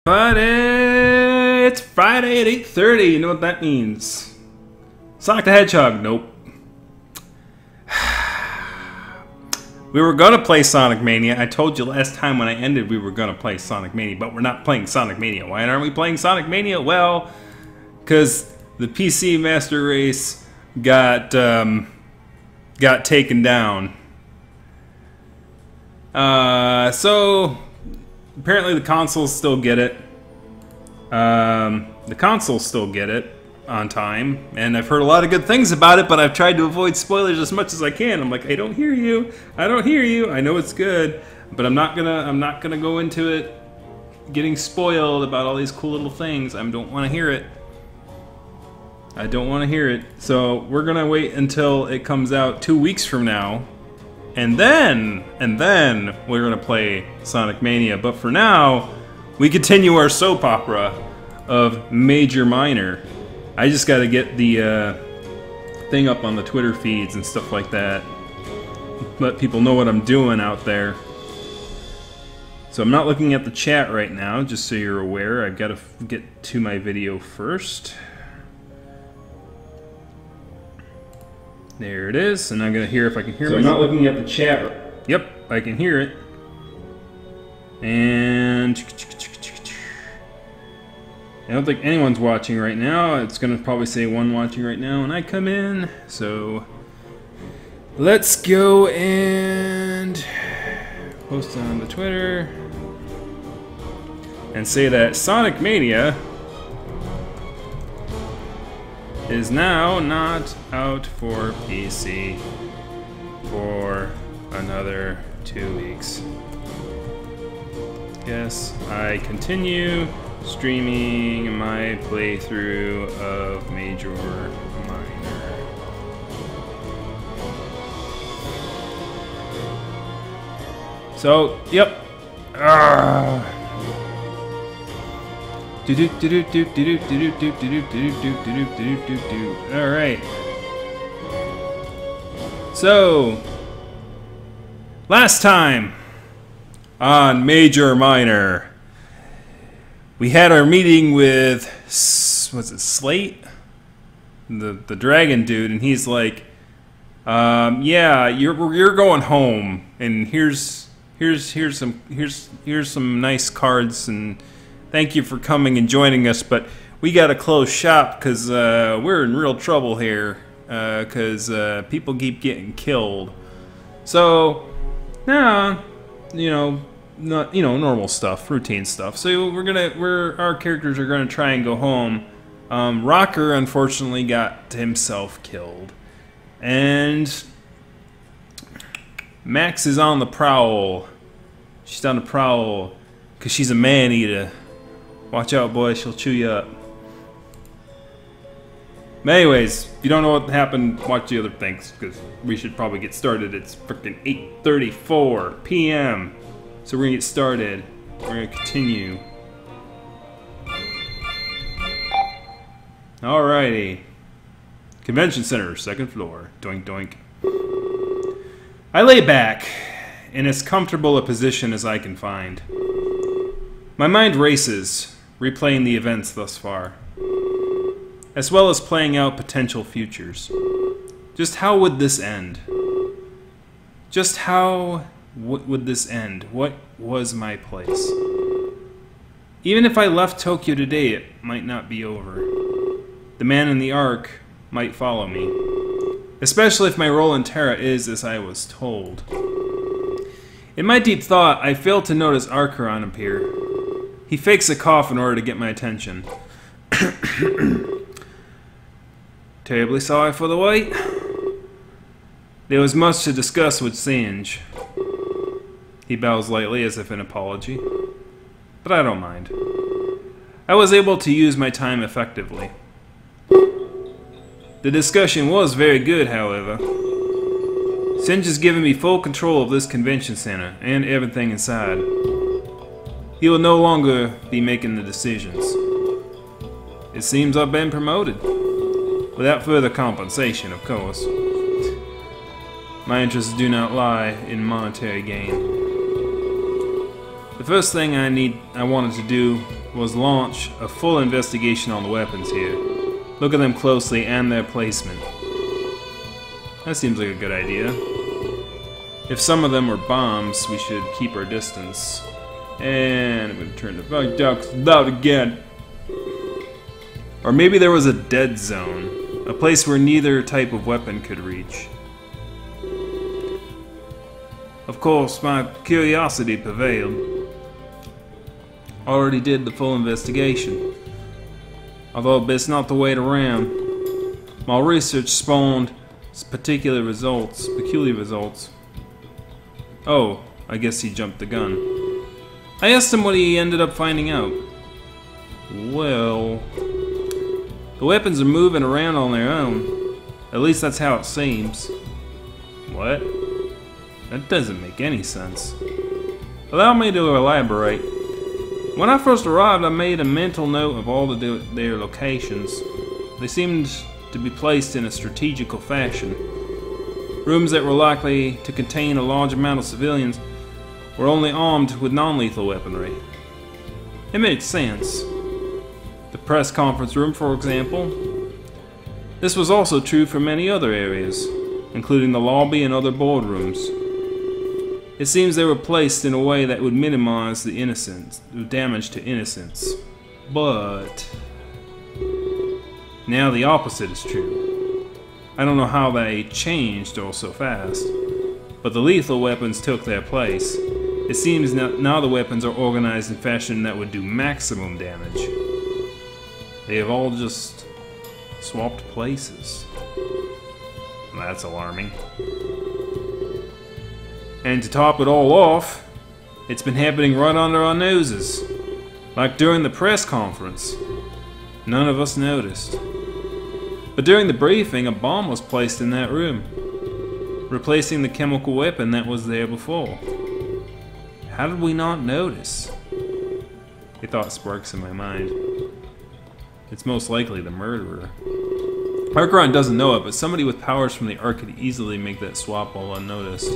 Friday! It's Friday at 8:30. You know what that means? Sonic the Hedgehog. Nope. We were gonna play Sonic Mania. I told you last time when I ended we were gonna play Sonic Mania, but we're not playing Sonic Mania. Why aren't we playing Sonic Mania? Well, because the PC Master Race got taken down. So apparently the consoles still get it. The consoles still get it on time, and I've heard a lot of good things about it, but I've tried to avoid spoilers as much as I can. I'm like, I don't hear you. I don't hear you. I know it's good, but I'm not gonna go into it getting spoiled about all these cool little things. I don't want to hear it. I don't want to hear it. So we're gonna wait until it comes out 2 weeks from now. And then we're gonna play Sonic Mania. But for now, we continue our soap opera of Major Minor. I just gotta get the thing up on the Twitter feeds and stuff like that. Let people know what I'm doing out there. So I'm not looking at the chat right now, just so you're aware. I've gotta get to my video first. There it is, and I'm gonna hear if I can hear myself. I'm not looking at the chat. Yep, I can hear it. And I don't think anyone's watching right now. It's gonna probably say one watching right now when I come in. So let's go and post on the Twitter and say that Sonic Mania is now not out for PC for another 2 weeks. Yes, I continue streaming my playthrough of Major Minor. So, yep. Alright. So, last time on Major Minor, we had our meeting with, was it Slate? The dragon dude, and he's like, yeah, you're going home, and here's some nice cards, and thank you for coming and joining us, but we gotta close shop because we're in real trouble here because people keep getting killed. So now, normal stuff, routine stuff. So our characters are gonna try and go home. Rocker unfortunately got himself killed, and Max is on the prowl. She's on the prowl because she's a man-eater. Watch out, boy, she'll chew you up. But anyways, if you don't know what happened, watch the other things, because we should probably get started. It's freaking 8:34 p.m. So we're gonna get started. We're gonna continue. Alrighty. Convention Center, 2nd floor. Doink doink. I lay back in as comfortable a position as I can find. My mind races, replaying the events thus far, as well as playing out potential futures. Just how would this end? Just how would this end? What was my place? Even if I left Tokyo today, it might not be over. The man in the Ark might follow me, especially if my role in Terra is as I was told. In my deep thought, I failed to notice Archeron appear. He fakes a cough in order to get my attention. Terribly sorry for the wait. There was much to discuss with Singe. He bows lightly as if in apology, but I don't mind. I was able to use my time effectively. The discussion was very good, however. Singe has given me full control of this convention center and everything inside. He will no longer be making the decisions. It seems I've been promoted. Without further compensation, of course. My interests do not lie in monetary gain. The first thing I wanted to do was launch a full investigation on the weapons here. Look at them closely and their placement. That seems like a good idea. If some of them were bombs, we should keep our distance. And I'm going to turn the bug ducks loud again. Or maybe there was a dead zone, a place where neither type of weapon could reach. Of course, my curiosity prevailed. Already did the full investigation. Although best not to wait around. My research spawned peculiar results. Oh, I guess he jumped the gun. I asked him what he ended up finding out. Well, the weapons are moving around on their own. At least that's how it seems. What? That doesn't make any sense. Allow me to elaborate. When I first arrived, I made a mental note of all their locations. They seemed to be placed in a strategical fashion. Rooms that were likely to contain a large amount of civilians were only armed with non-lethal weaponry. It made sense. The press conference room, for example. This was also true for many other areas, including the lobby and other boardrooms. It seems they were placed in a way that would minimize the damage to innocents. But now the opposite is true. I don't know how they changed all so fast, but the lethal weapons took their place. It seems now the weapons are organized in fashion that would do maximum damage. They have all just swapped places. That's alarming. And to top it all off, it's been happening right under our noses. Like during the press conference. None of us noticed. But during the briefing, a bomb was placed in that room, replacing the chemical weapon that was there before. How did we not notice? A thought sparks in my mind. It's most likely the murderer. Archeron doesn't know it, but somebody with powers from the Ark could easily make that swap all unnoticed.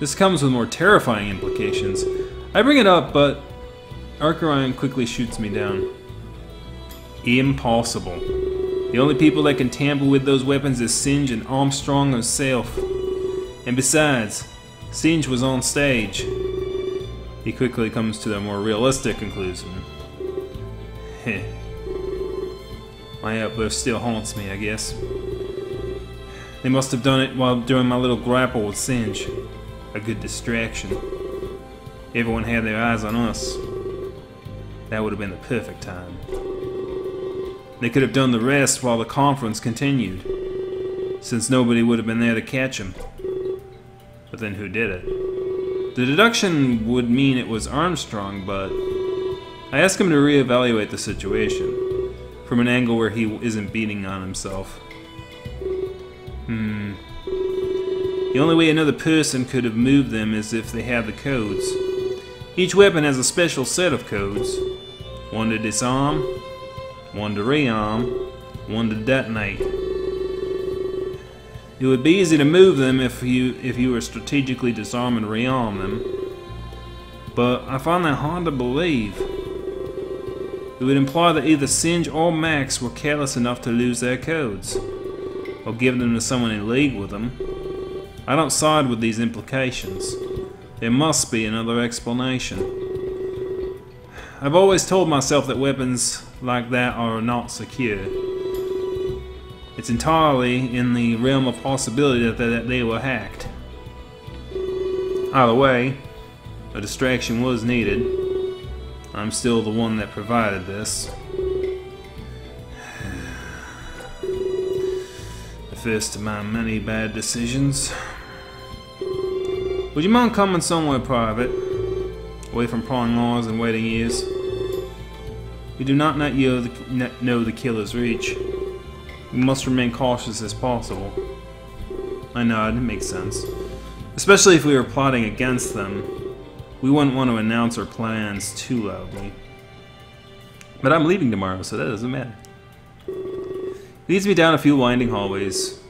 This comes with more terrifying implications. I bring it up, but Archeron quickly shoots me down. Impossible. The only people that can tamper with those weapons is Singe and Armstrong himself. And besides, Singe was on stage. He quickly comes to a more realistic conclusion. Heh. My outburst still haunts me, I guess. They must have done it during my little grapple with Singe. A good distraction. Everyone had their eyes on us. That would have been the perfect time. They could have done the rest while the conference continued, since nobody would have been there to catch him. But then who did it? The deduction would mean it was Armstrong, but I asked him to reevaluate the situation from an angle where he isn't beating on himself. The only way another person could have moved them is if they had the codes. Each weapon has a special set of codes. One to disarm, one to rearm, one to detonate. It would be easy to move them if you were strategically disarm and rearm them. But I find that hard to believe. It would imply that either Singe or Max were careless enough to lose their codes, or give them to someone in league with them. I don't side with these implications. There must be another explanation. I've always told myself that weapons like that are not secure. It's entirely in the realm of possibility that they were hacked. Either way, a distraction was needed. I'm still the one that provided this. The first of my many bad decisions. Would you mind coming somewhere private, away from prying eyes and waiting ears? We do not know the killer's reach. We must remain cautious as possible. I nod, it makes sense. Especially if we were plotting against them. We wouldn't want to announce our plans too loudly. But I'm leaving tomorrow, so that doesn't matter. He leads me down a few winding hallways.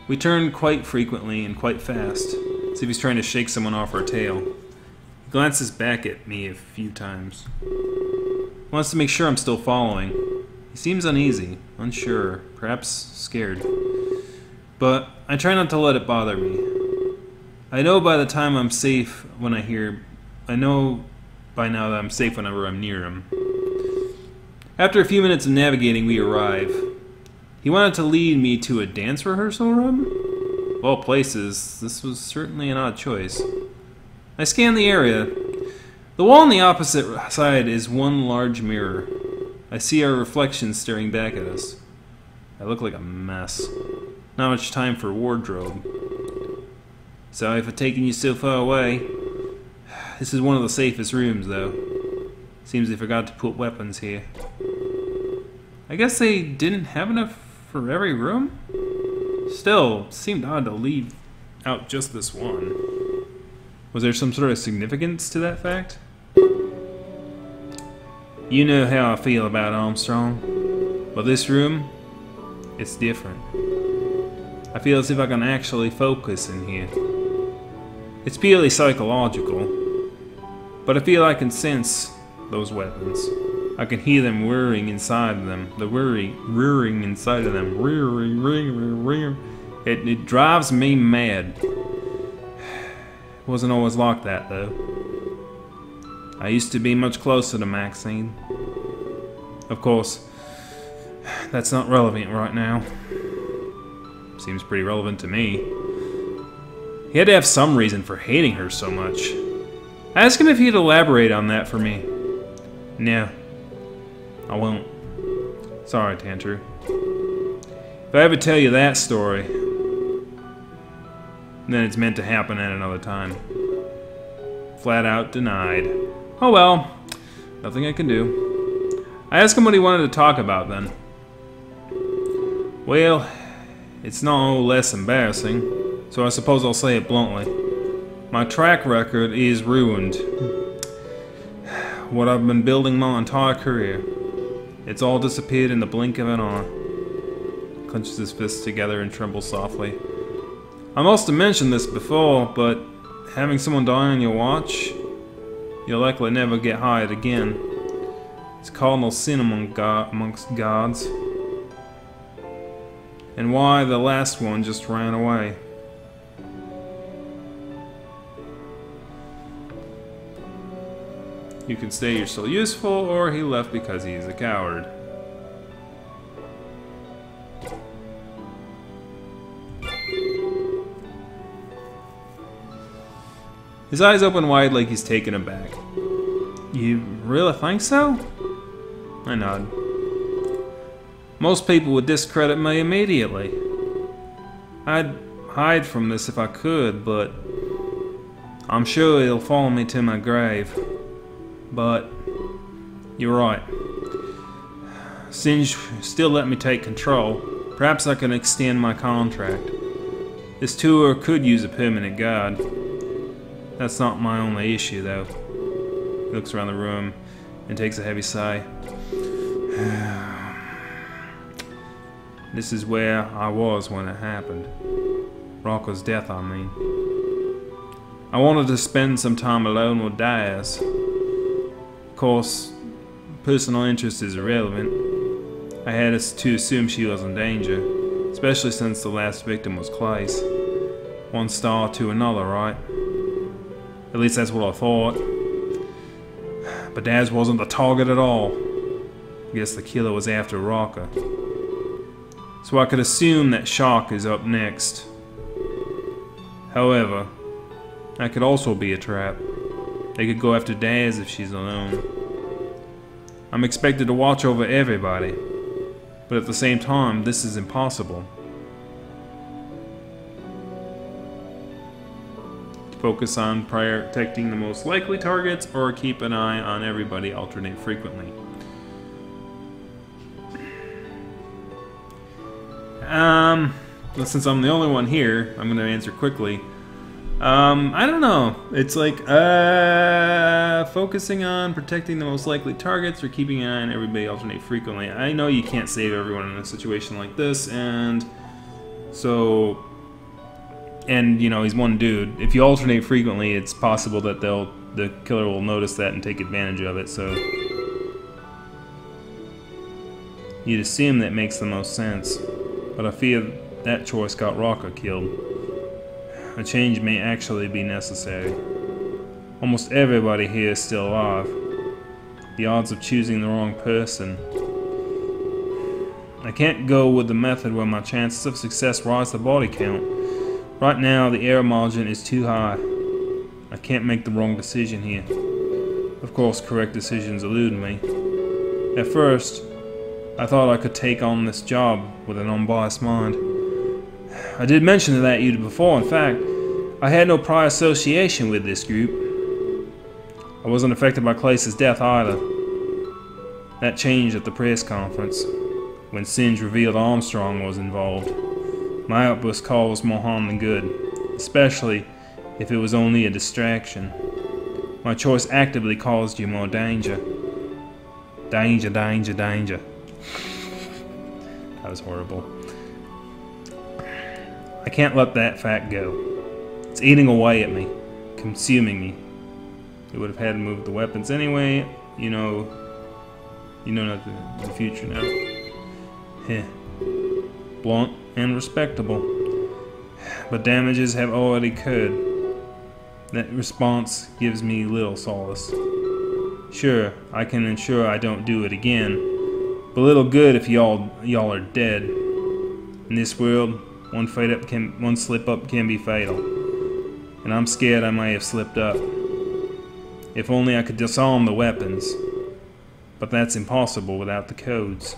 We turn quite frequently and quite fast, as if he's trying to shake someone off our tail. He glances back at me a few times. Wants to make sure I'm still following. He seems uneasy, unsure, perhaps scared. But I try not to let it bother me. I know by the time I'm safe when I know by now that I'm safe whenever I'm near him. After a few minutes of navigating, we arrive. He wanted to lead me to a dance rehearsal room? Of all places, this was certainly an odd choice. I scan the area. The wall on the opposite side is one large mirror. I see our reflection staring back at us. I look like a mess. Not much time for wardrobe. Sorry for taking you so far away. This is one of the safest rooms, though. Seems they forgot to put weapons here. I guess they didn't have enough for every room? Still, it seemed odd to leave out just this one. Was there some sort of significance to that fact? You know how I feel about Armstrong, but this room, it's different. I feel as if I can actually focus in here. It's purely psychological, but I feel I can sense those weapons. I can hear them whirring inside of them. The whirring inside of them. It drives me mad. It wasn't always like that, though. I used to be much closer to Maxine. Of course, that's not relevant right now. Seems pretty relevant to me. He had to have some reason for hating her so much. I asked him if he'd elaborate on that for me. No, I won't. Sorry, Tantroo. If I ever tell you that story, then it's meant to happen at another time. Flat out denied. Oh well, nothing I can do. I asked him what he wanted to talk about then. Well, it's no less embarrassing, so I suppose I'll say it bluntly. My track record is ruined. What I've been building my entire career, it's all disappeared in the blink of an eye. Clenches his fists together and trembles softly. I must have mentioned this before, but having someone die on your watch, you'll likely never get hired again. It's cardinal sin amongst gods. And why the last one just ran away. You can say you're still useful, or he left because he's a coward. His eyes open wide like he's taken aback. You really think so? I nod. Most people would discredit me immediately. I'd hide from this if I could, but I'm sure it'll follow me to my grave. But you're right. Singe still let me take control. Perhaps I can extend my contract. This tour could use a permanent guard. That's not my only issue, though. He looks around the room and takes a heavy sigh. This is where I was when it happened. Rocco's death, I mean. I wanted to spend some time alone with Diaz. Of course, personal interest is irrelevant. I had to assume she was in danger, especially since the last victim was Clace. One star to another, right? At least that's what I thought. But Daz wasn't the target at all. I guess the killer was after Rocco. So I could assume that Shock is up next. However, that could also be a trap. They could go after Daz if she's alone. I'm expected to watch over everybody, but at the same time, this is impossible. Focus on protecting the most likely targets, or keep an eye on everybody, alternate frequently. Since I'm the only one here, I'm going to answer quickly. I don't know. It's like, focusing on protecting the most likely targets or keeping an eye on everybody, alternate frequently. I know you can't save everyone in a situation like this, and so, and you know, he's one dude. If you alternate frequently, it's possible that the killer will notice that and take advantage of it, so You'd assume that makes the most sense, but I fear that choice got Rocker killed. A change may actually be necessary. Almost everybody here is still alive. The odds of choosing the wrong person. I can't go with the method where my chances of success rise the body count. Right now, the error margin is too high. I can't make the wrong decision here. Of course, correct decisions elude me. At first, I thought I could take on this job with an unbiased mind. I did mention that to you before. In fact, I had no prior association with this group. I wasn't affected by Clace's death either. That changed at the press conference, when Singe revealed Armstrong was involved. My outburst caused more harm than good, especially if it was only a distraction. My choice actively caused you more danger. Danger, danger, danger. That was horrible. I can't let that fact go. It's eating away at me, consuming me. It would have had to move the weapons anyway. You know not the future now. Heh. Blunt and respectable. But damages have already occurred. That response gives me little solace. Sure, I can ensure I don't do it again, but little good if y'all are dead. In this world, one slip up can be fatal, and I'm scared I may have slipped up. If only I could disarm the weapons, but that's impossible without the codes.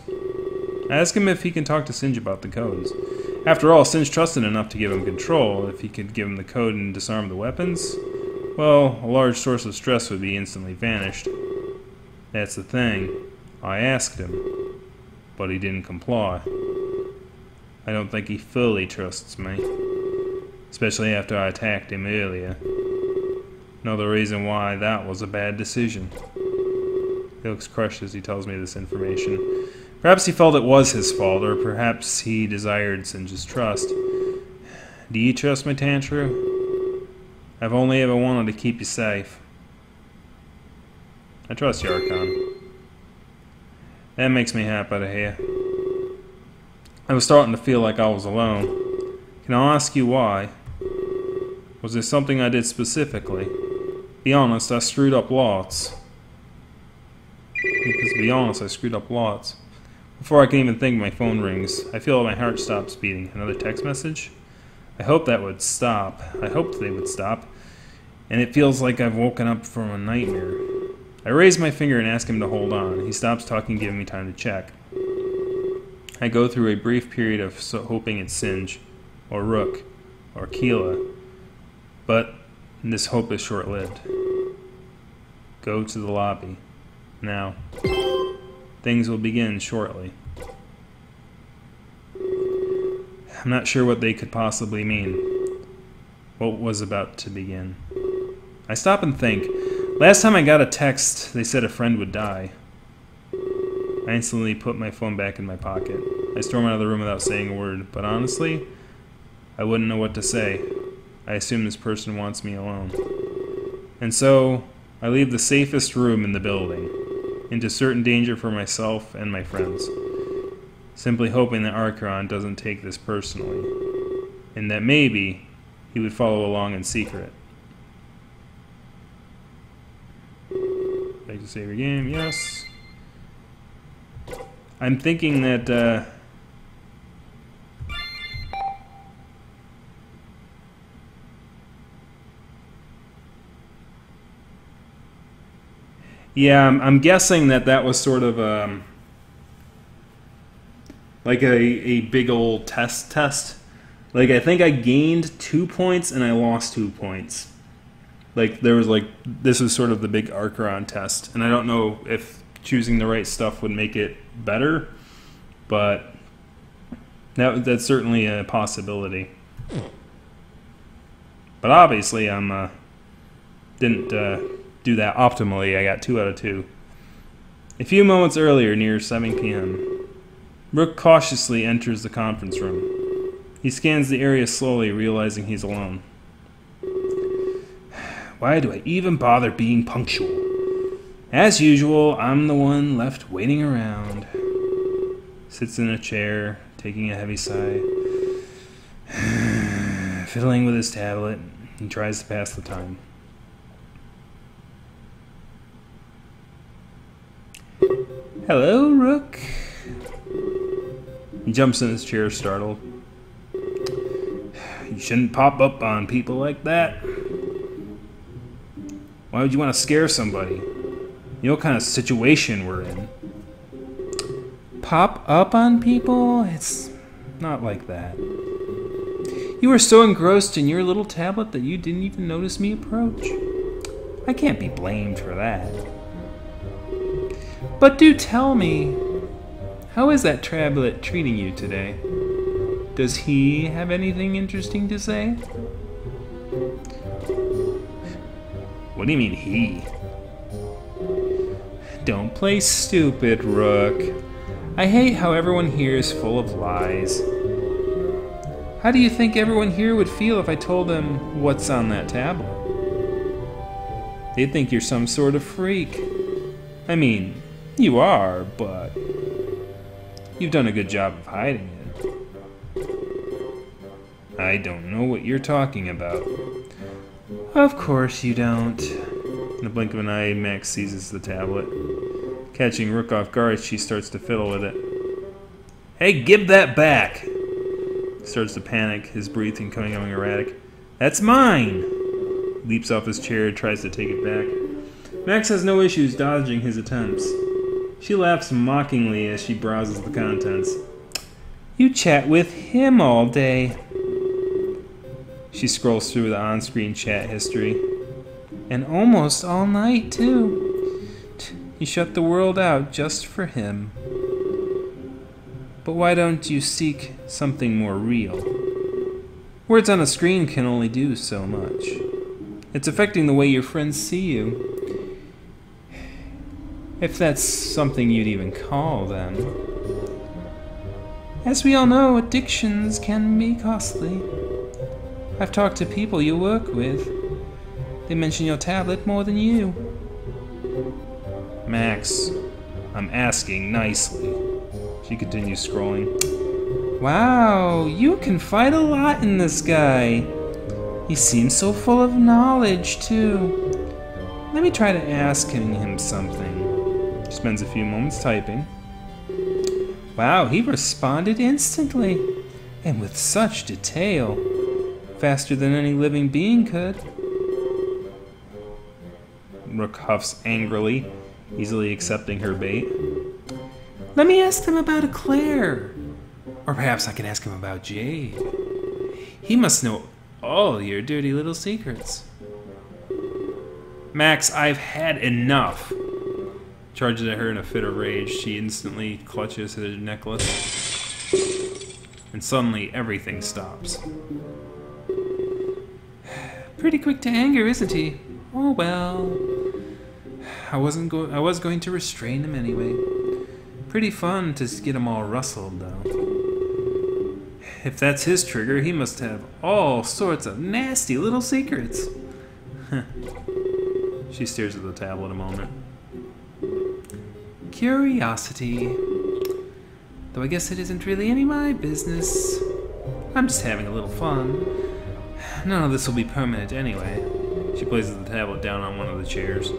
Ask him if he can talk to Singe about the codes. After all, Singe trusted enough to give him control. If he could give him the code and disarm the weapons, well, a large source of stress would be instantly vanished. That's the thing. I asked him, but he didn't comply. I don't think he fully trusts me, especially after I attacked him earlier. Another reason why that was a bad decision. He looks crushed as he tells me this information. Perhaps he felt it was his fault, or perhaps he desired Singe's trust. Do you trust me, Tantroo? I've only ever wanted to keep you safe. I trust you, Archon. That makes me happy to hear. I was starting to feel like I was alone. Can I ask you why? Was there something I did specifically? Be honest, I screwed up lots. Because to be honest, I screwed up lots. Before I can even think, my phone rings. I feel my heart stops beating. Another text message? I hope that would stop. I hoped they would stop. And it feels like I've woken up from a nightmare. I raise my finger and ask him to hold on. He stops talking, giving me time to check. I go through a brief period of hoping it's Singe, or Rook, or Keela. But this hope is short-lived. Go to the lobby. Now. Things will begin shortly. I'm not sure what they could possibly mean. What was about to begin? I stop and think. Last time I got a text, they said a friend would die. I instantly put my phone back in my pocket. I storm out of the room without saying a word, but honestly, I wouldn't know what to say. I assume this person wants me alone. And so, I leave the safest room in the building, into certain danger for myself and my friends, simply hoping that Archon doesn't take this personally, and that maybe he would follow along in secret. Back to save your game, yes. I'm thinking that, yeah, I'm guessing that was sort of like a big old test. Like, I think I gained 2 points and I lost 2 points. Like, there was like, this was sort of the big Archeron test. And I don't know if choosing the right stuff would make it better, but that's certainly a possibility. But obviously didn't do that optimally. I got 2 out of 2. A few moments earlier, near 7 p.m., Rook cautiously enters the conference room. He scans the area slowly, realizing he's alone. Why do I even bother being punctual? As usual, I'm the one left waiting around. Sits in a chair, taking a heavy sigh. Fiddling with his tablet, he tries to pass the time. Hello, Rook. He jumps in his chair, startled. You shouldn't pop up on people like that. Why would you want to scare somebody? You know what kind of situation we're in. Pop up on people? It's not like that. You were so engrossed in your little tablet that you didn't even notice me approach. I can't be blamed for that. But do tell me, how is that tablet treating you today? Does he have anything interesting to say? What do you mean, he? Don't play stupid, Rook. I hate how everyone here is full of lies. How do you think everyone here would feel if I told them what's on that tablet? They'd think you're some sort of freak. I mean, you are, but you've done a good job of hiding it. I don't know what you're talking about. Of course you don't. In the blink of an eye, Max seizes the tablet. Catching Rook off guard, she starts to fiddle with it. Hey, give that back! Starts to panic, his breathing coming erratic. That's mine! Leaps off his chair, tries to take it back. Max has no issues dodging his attempts. She laughs mockingly as she browses the contents. You chat with him all day. She scrolls through the on-screen chat history. And almost all night, too. You shut the world out just for him. But why don't you seek something more real? Words on a screen can only do so much. It's affecting the way your friends see you. If that's something you'd even call them. As we all know, addictions can be costly. I've talked to people you work with. They mention your tablet more than you. Max, I'm asking nicely. She continues scrolling. Wow, you confide a lot in this guy. He seems so full of knowledge, too. Let me try to ask him something. She spends a few moments typing. Wow, he responded instantly, and with such detail. Faster than any living being could. Rook huffs angrily, easily accepting her bait. Let me ask them about Eclair. Or perhaps I can ask him about Jade. He must know all your dirty little secrets. Max, I've had enough. Charges at her in a fit of rage. She instantly clutches at her necklace. And suddenly everything stops. Pretty quick to anger, isn't he? Oh well. I was going to restrain him anyway. Pretty fun to get him all rustled, though. If that's his trigger, he must have all sorts of nasty little secrets. She stares at the tablet a moment. Curiosity. Though I guess it isn't really any of my business. I'm just having a little fun. None of this will be permanent anyway. She places the tablet down on one of the chairs.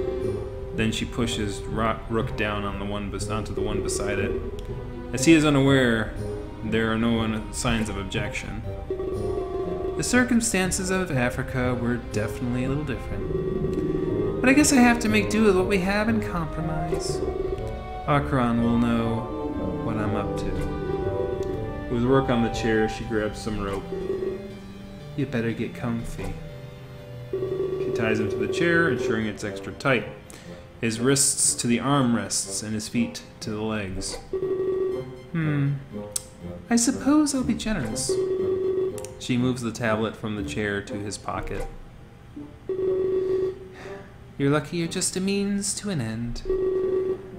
Then she pushes Rook down on onto the one beside it. As he is unaware, there are no signs of objection. The circumstances of Africa were definitely a little different. But I guess I have to make do with what we have and compromise. Akron will know what I'm up to. With Rook on the chair, she grabs some rope. You better get comfy. She ties him to the chair, ensuring it's extra tight. His wrists to the armrests and his feet to the legs. I suppose I'll be generous. She moves the tablet from the chair to his pocket. You're lucky you're just a means to an end.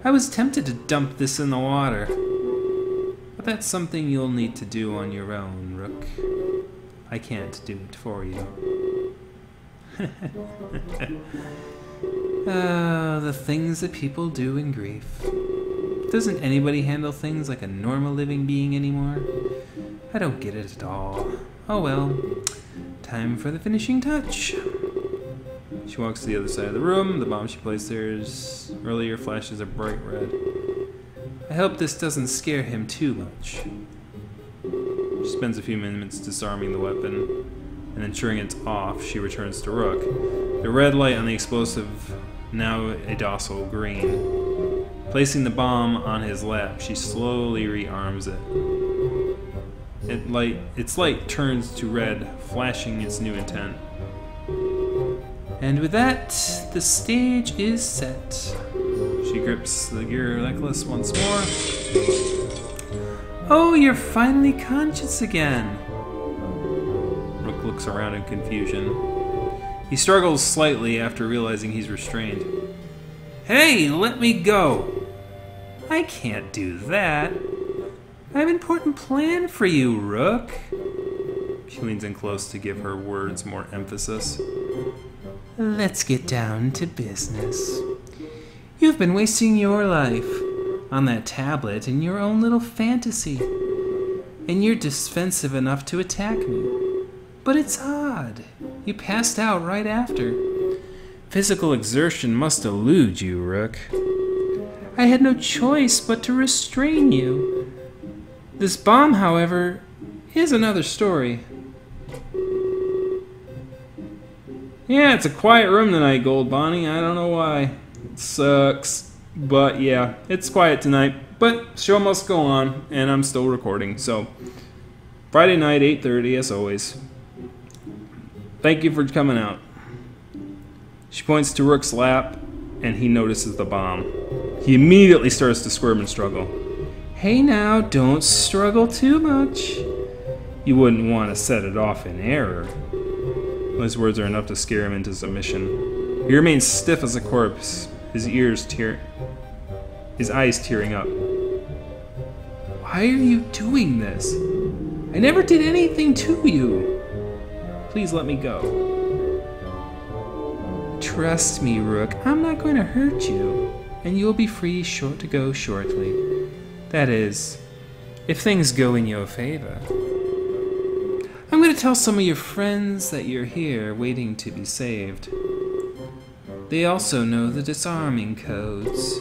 I was tempted to dump this in the water. But that's something you'll need to do on your own, Rook. I can't do it for you. Oh, the things that people do in grief. Doesn't anybody handle things like a normal living being anymore? I don't get it at all. Oh well. Time for the finishing touch. She walks to the other side of the room. The bomb she placed there earlier flashes a bright red. I hope this doesn't scare him too much. She spends a few minutes disarming the weapon, and ensuring it's off, she returns to Rook. The red light on the explosive, now a docile green. Placing the bomb on his lap, she slowly rearms it. Its light turns to red, flashing its new intent. And with that, the stage is set. She grips the gear necklace once more. Oh, you're finally conscious again. Rook looks around in confusion. He struggles slightly after realizing he's restrained. Hey, let me go! I can't do that. I have an important plan for you, Rook. She leans in close to give her words more emphasis. Let's get down to business. You've been wasting your life on that tablet in your own little fantasy. And you're defensive enough to attack me. But it's odd. You passed out right after. Physical exertion must elude you, Rook. I had no choice but to restrain you. This bomb, however, is another story. Yeah, it's a quiet room tonight, Gold Bonnie. I don't know why. It sucks. But yeah, it's quiet tonight. But show must go on, and I'm still recording. So, Friday night, 8:30, as always. Thank you for coming out. She points to Rook's lap, and he notices the bomb. He immediately starts to squirm and struggle. Hey now, don't struggle too much. You wouldn't want to set it off in error. Those words are enough to scare him into submission. He remains stiff as a corpse, his eyes tearing up. Why are you doing this? I never did anything to you. Please let me go. Trust me, Rook, I'm not going to hurt you, and you'll be free to go shortly. That is, if things go in your favor. I'm going to tell some of your friends that you're here waiting to be saved. They also know the disarming codes.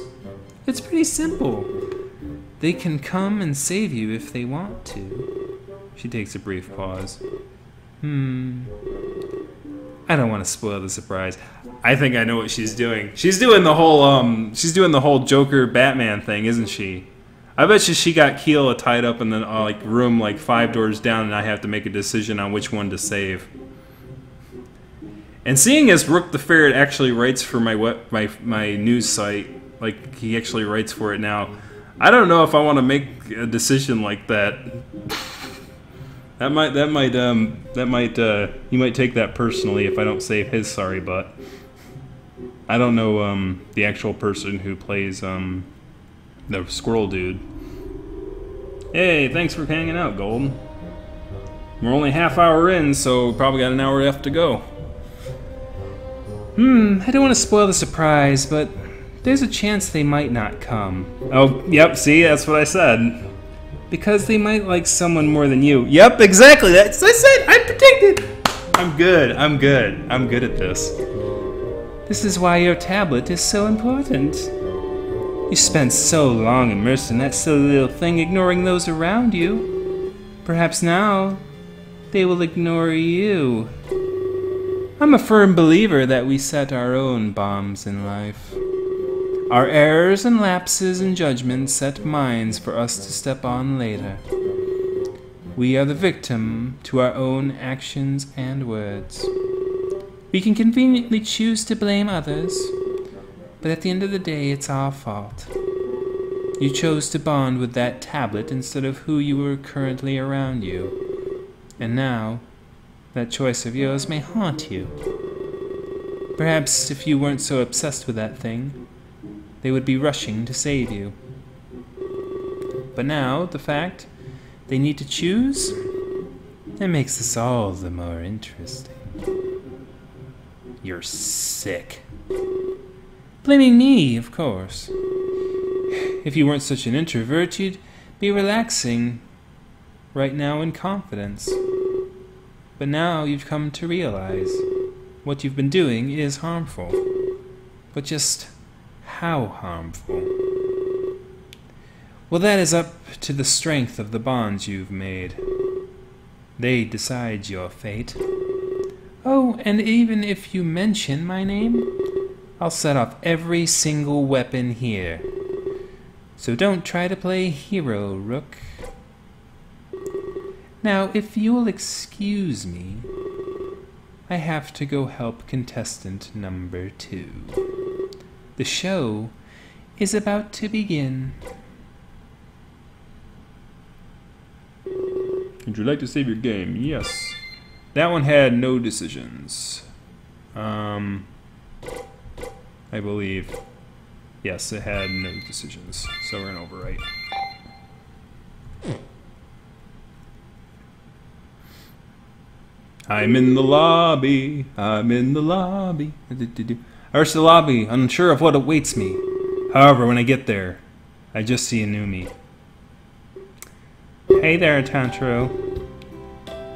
It's pretty simple. They can come and save you if they want to. She takes a brief pause. I don't want to spoil the surprise. I think I know what she's doing. She's doing the whole Joker Batman thing, isn't she? I bet you she got Keela tied up in the room 5 doors down, and I have to make a decision on which one to save. And seeing as Rook the Ferret actually writes for my news site, he actually writes for it now, I don't know if I want to make a decision like that. He might take that personally if I don't save his sorry butt. I don't know the actual person who plays the squirrel dude. Hey, thanks for hanging out, Gold. We're only half hour in, so probably got an hour left to go. I don't want to spoil the surprise, but there's a chance they might not come. Oh, yep, see, that's what I said. Because they might like someone more than you. Yep, exactly, that's what I said, I predicted! I'm good at this. This is why your tablet is so important. You spent so long immersed in that silly little thing, ignoring those around you. Perhaps now, they will ignore you. I'm a firm believer that we set our own bombs in life. Our errors and lapses in judgment set mines for us to step on later. We are the victim to our own actions and words. We can conveniently choose to blame others, but at the end of the day, it's our fault. You chose to bond with that tablet instead of who you were currently around you. And now, that choice of yours may haunt you. Perhaps if you weren't so obsessed with that thing, they would be rushing to save you. But now, the fact they need to choose, it makes this all the more interesting. You're sick. Blaming me, of course. if you weren't such an introvert, you'd be relaxing right now in confidence. But now you've come to realize what you've been doing is harmful. But just how harmful? Well, that is up to the strength of the bonds you've made. They decide your fate. Oh, and even if you mention my name, I'll set off every single weapon here. So don't try to play hero, Rook. Now, if you'll excuse me, I have to go help contestant number 2. The show is about to begin. Would you like to save your game? Yes. That one had no decisions. I believe. Yes, it had no decisions. So we're going to overwrite. I'm in the lobby. I'm in the lobby. I rush to the lobby, unsure of what awaits me. However, when I get there, I just see a new me. Hey there, Tantroo.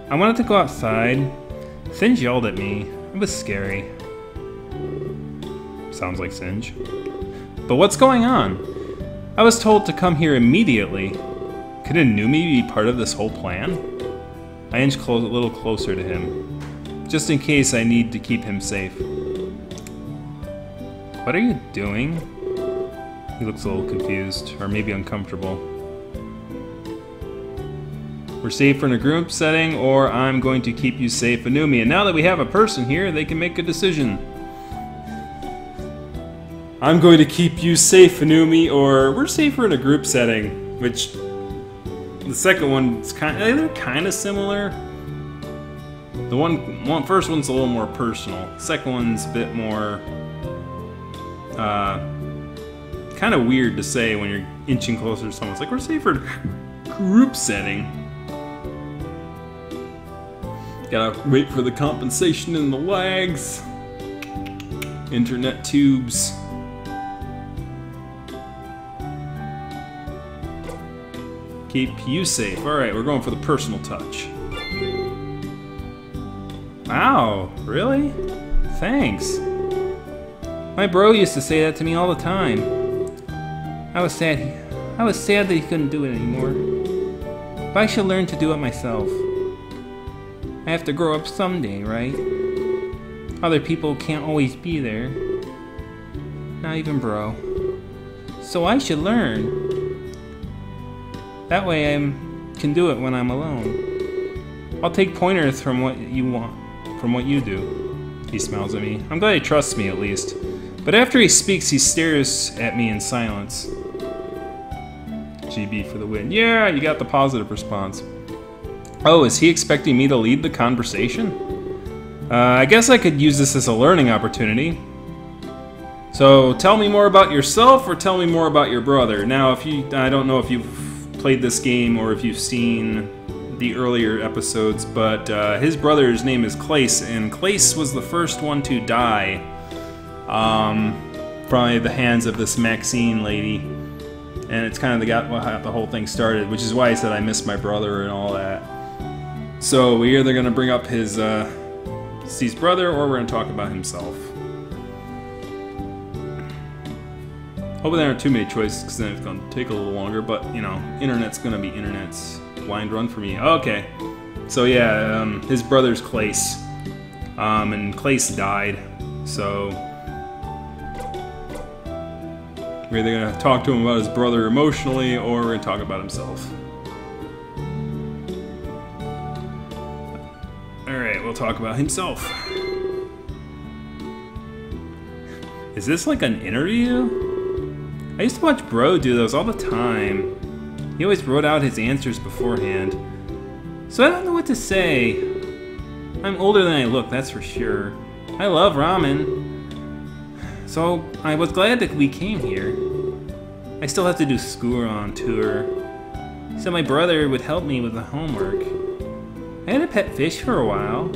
I wanted to go outside. Singe yelled at me. It was scary. Sounds like Singe. But what's going on? I was told to come here immediately. Could a new me be part of this whole plan? I inch a little closer to him, just in case I need to keep him safe. What are you doing? He looks a little confused, or maybe uncomfortable. We're safer in a group setting, or I'm going to keep you safe, Anumi. And now that we have a person here, they can make a decision. I'm going to keep you safe, Anumi, or we're safer in a group setting, which the second one's they're kind of similar. The first one's a little more personal. The second one's a bit more kind of weird to say when you're inching closer to someone. It's like we're safer in a group setting. Gotta wait for the compensation and the lags. Internet tubes. Keep you safe. Alright, we're going for the personal touch. Wow, really? Thanks. My bro used to say that to me all the time. I was sad that he couldn't do it anymore. But I should learn to do it myself. I have to grow up someday, right? Other people can't always be there. Not even bro. So I should learn. That way I can do it when I'm alone. I'll take pointers from what you want, from what you do. He smiles at me. I'm glad he trusts me at least. But after he speaks, he stares at me in silence. GB for the win. Yeah, you got the positive response. Oh, is he expecting me to lead the conversation? I guess I could use this as a learning opportunity. So, tell me more about yourself or tell me more about your brother. Now, I don't know if you've played this game or if you've seen the earlier episodes, but his brother's name is Clace, and Clace was the first one to die from the hands of this Maxine lady. And it's kind of how the whole thing started, which is why I said I miss my brother and all that. So we're either going to bring up his deceased brother, or we're going to talk about himself. Hopefully there aren't too many choices, because then it's going to take a little longer, but, you know, internet's going to be internet's blind run for me. Okay. So yeah, his brother's Clace. And Clace died, so we're either going to talk to him about his brother emotionally, or we're going to talk about himself. Alright, we'll talk about himself. Is this like an interview? I used to watch Bro do those all the time. He always wrote out his answers beforehand. So I don't know what to say. I'm older than I look, that's for sure. I love ramen. So I was glad that we came here. I still have to do school on tour. So my brother would help me with the homework. I had a pet fish for a while.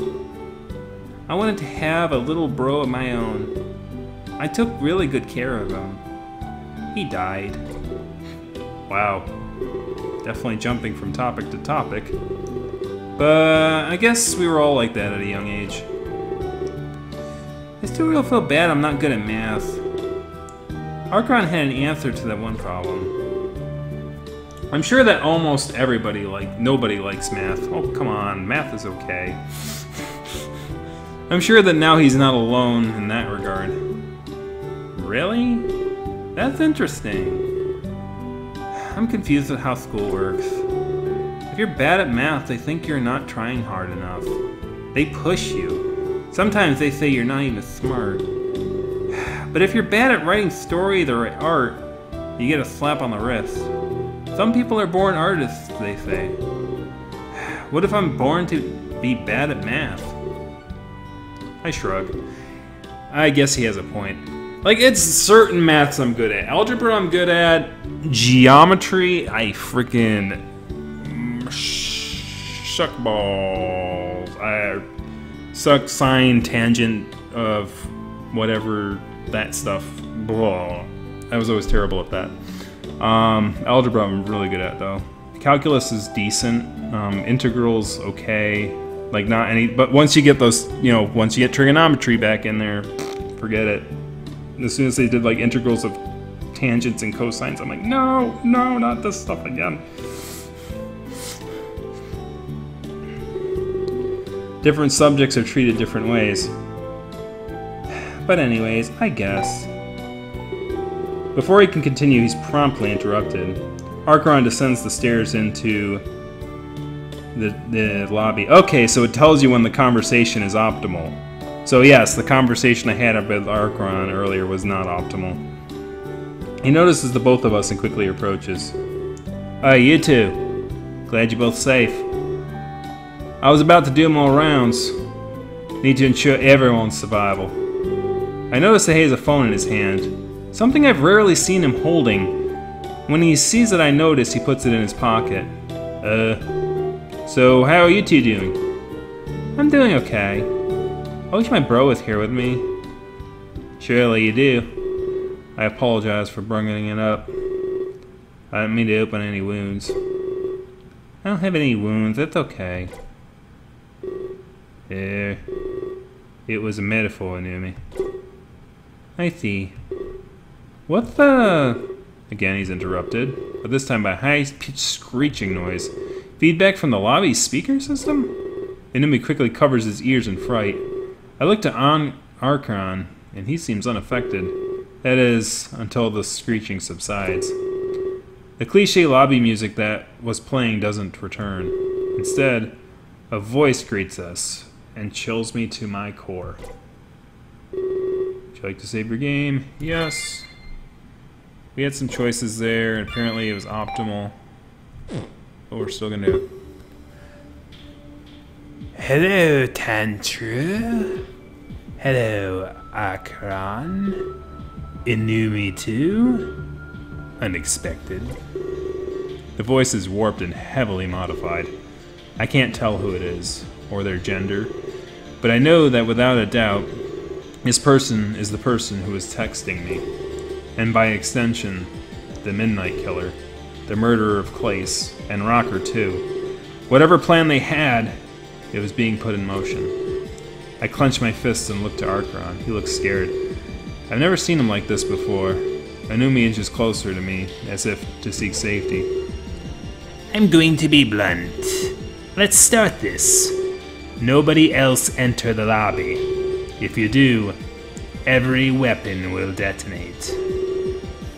I wanted to have a little bro of my own. I took really good care of him. He died. Wow. Definitely jumping from topic to topic. But I guess we were all like that at a young age. I still really feel bad I'm not good at math. Archon had an answer to that one problem. I'm sure that almost everybody, nobody likes math. Oh, come on, math is okay. I'm sure that now he's not alone in that regard. Really? That's interesting. I'm confused with how school works. If you're bad at math, they think you're not trying hard enough. They push you. Sometimes they say you're not even smart. But if you're bad at writing stories or art, you get a slap on the wrist. Some people are born artists, they say. What if I'm born to be bad at math? I shrug. I guess he has a point. Like, it's certain maths I'm good at. Algebra I'm good at. Geometry, I freaking suck balls. I suck sine, tangent of whatever that stuff. Blah. I was always terrible at that. Algebra I'm really good at though. Calculus is decent. Integrals okay. Like not any, but once you get those, once you get trigonometry back in there, forget it. As soon as they did like integrals of tangents and cosines, I'm like, no, not this stuff again. Different subjects are treated different ways. But anyways, I guess. Before he can continue, he's promptly interrupted. Archon descends the stairs into the lobby. Okay, so it tells you when the conversation is optimal. So yes, the conversation I had with Archon earlier was not optimal. He notices the both of us and quickly approaches. Hey, you two. Glad you're both safe. I was about to do more rounds. Need to ensure everyone's survival. I notice that he has a phone in his hand. Something I've rarely seen him holding. When he sees that I notice, he puts it in his pocket. So how are you two doing? I'm doing okay. I wish my bro was here with me. Surely you do. I apologize for bringing it up. I didn't mean to open any wounds. I don't have any wounds, that's okay. It was a metaphor, Numi. I see. What the... Again, he's interrupted, but this time by a high-pitched screeching noise. Feedback from the lobby speaker system? Inumi quickly covers his ears in fright. I look to Archon, and he seems unaffected. That is, until the screeching subsides. The cliché lobby music that was playing doesn't return. Instead, a voice greets us and chills me to my core. Would you like to save your game? Yes. We had some choices there, and apparently it was optimal. But we're still gonna do it. Hello, Tantroo. Hello, Archon. Inumi too? Unexpected. The voice is warped and heavily modified. I can't tell who it is, or their gender, but I know that without a doubt, this person is the person who is texting me, and by extension, the Midnight Killer, the murderer of Clace, and Rocker too. Whatever plan they had, it was being put in motion. I clench my fists and look to Archon. He looks scared. I've never seen him like this before. Inumi inches closer to me, as if to seek safety. I'm going to be blunt. Let's start this. Nobody else enter the lobby. If you do, every weapon will detonate.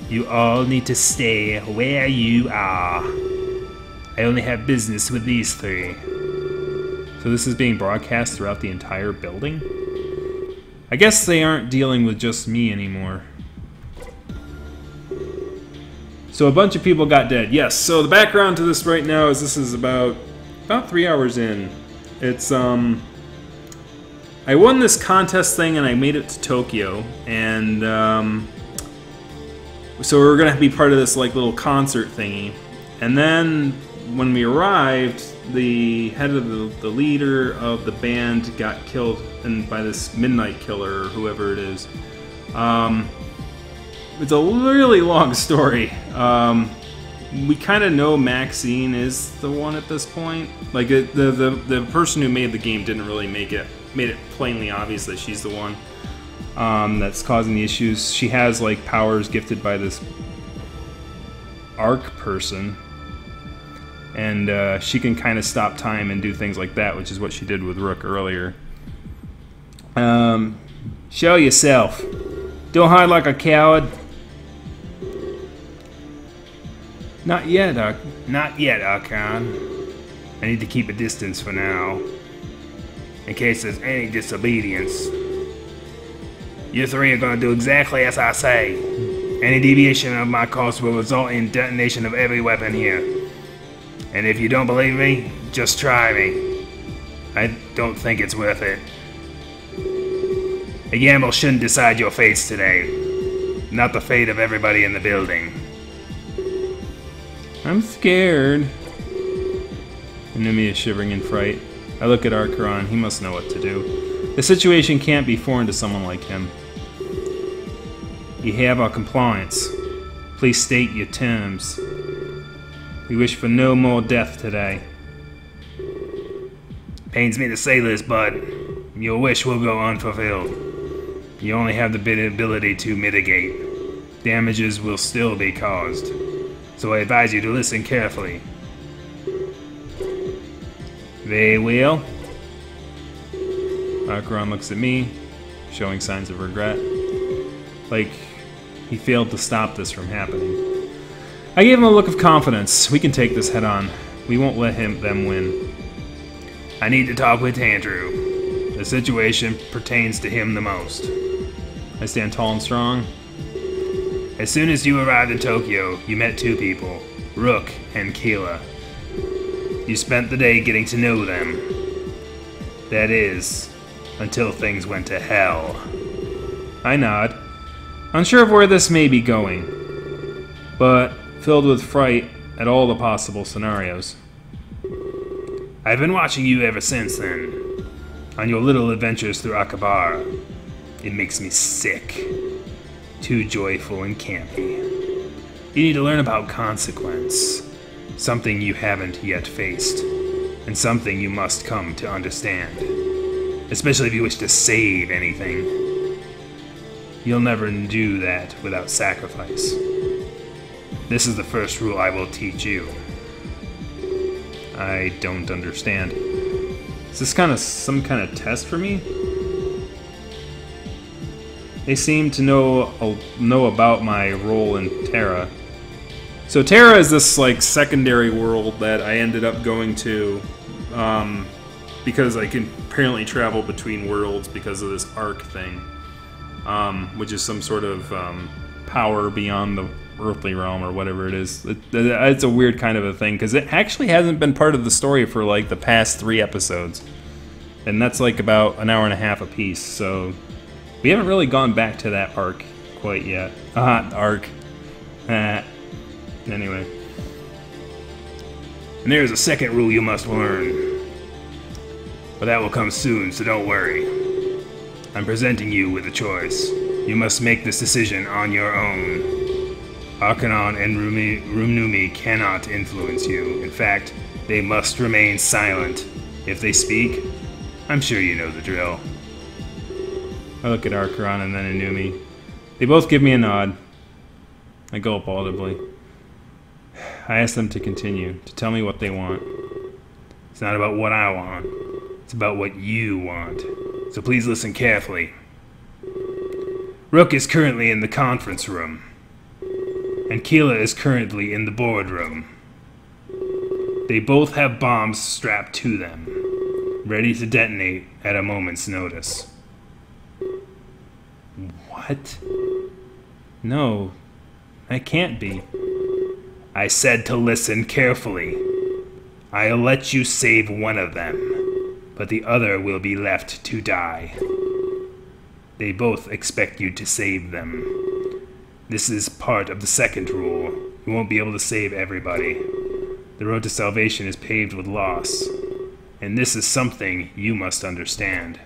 You all need to stay where you are. I only have business with these three. So this is being broadcast throughout the entire building? I guess they aren't dealing with just me anymore. So a bunch of people got dead. Yes, so the background to this right now is this is about 3 hours in. It's, I won this contest thing and I made it to Tokyo. And, so we were gonna be part of this, like, little concert thingy. And then, when we arrived, the head of the leader of the band got killed by this Midnight Killer, or whoever it is. It's a really long story. we kind of know Maxine is the one at this point. Like the person who made the game didn't really made it plainly obvious that she's the one that's causing the issues. She has like powers gifted by this arc person, and she can kind of stop time and do things like that, which is what she did with Rook earlier. Show yourself. Don't hide like a coward. Not yet, Archon. I need to keep a distance for now, in case there's any disobedience. You three are gonna do exactly as I say. Any deviation of my course will result in detonation of every weapon here. And if you don't believe me, just try me. I don't think it's worth it. A gamble shouldn't decide your fate today, not the fate of everybody in the building. I'm scared. Inumi is shivering in fright. I look at Archeron. He must know what to do. The situation can't be foreign to someone like him. You have our compliance. Please state your terms. We wish for no more death today. Pains me to say this, but your wish will go unfulfilled. You only have the ability to mitigate. Damages will still be caused. So I advise you to listen carefully. Very well. Archeron looks at me, showing signs of regret. Like he failed to stop this from happening. I gave him a look of confidence. We can take this head on. We won't let them win. I need to talk with Tantroo. The situation pertains to him the most. I stand tall and strong. As soon as you arrived in Tokyo, you met two people, Rook and Keela. You spent the day getting to know them. That is, until things went to hell. I nod, unsure of where this may be going, but filled with fright at all the possible scenarios. I've been watching you ever since then, on your little adventures through Akihabara. It makes me sick. Too joyful and campy. You need to learn about consequence. Something you haven't yet faced, and something you must come to understand. Especially if you wish to save anything. You'll never do that without sacrifice. This is the first rule I will teach you. I don't understand. Is this some kind of test for me? They seem to know about my role in Terra. So Terra is this like secondary world that I ended up going to because I can apparently travel between worlds because of this arc thing, which is some sort of power beyond the earthly realm or whatever it is. It's a weird kind of a thing because it actually hasn't been part of the story for like the past 3 episodes, and that's like about an hour and a half a piece. So we haven't really gone back to that arc quite yet. Arc. Anyway. And there's a second rule you must learn. But that will come soon, so don't worry. I'm presenting you with a choice. You must make this decision on your own. Arcanon and Rumnumi cannot influence you. In fact, they must remain silent. If they speak, I'm sure you know the drill. I look at Archeron and then Inumi. They both give me a nod. I gulp audibly. I ask them to continue, to tell me what they want. It's not about what I want. It's about what you want. So please listen carefully. Rook is currently in the conference room. And Keela is currently in the boardroom. They both have bombs strapped to them, ready to detonate at a moment's notice. What? No, that can't be. I said to listen carefully. I'll let you save one of them, but the other will be left to die. They both expect you to save them. This is part of the second rule. You won't be able to save everybody. The road to salvation is paved with loss, and this is something you must understand.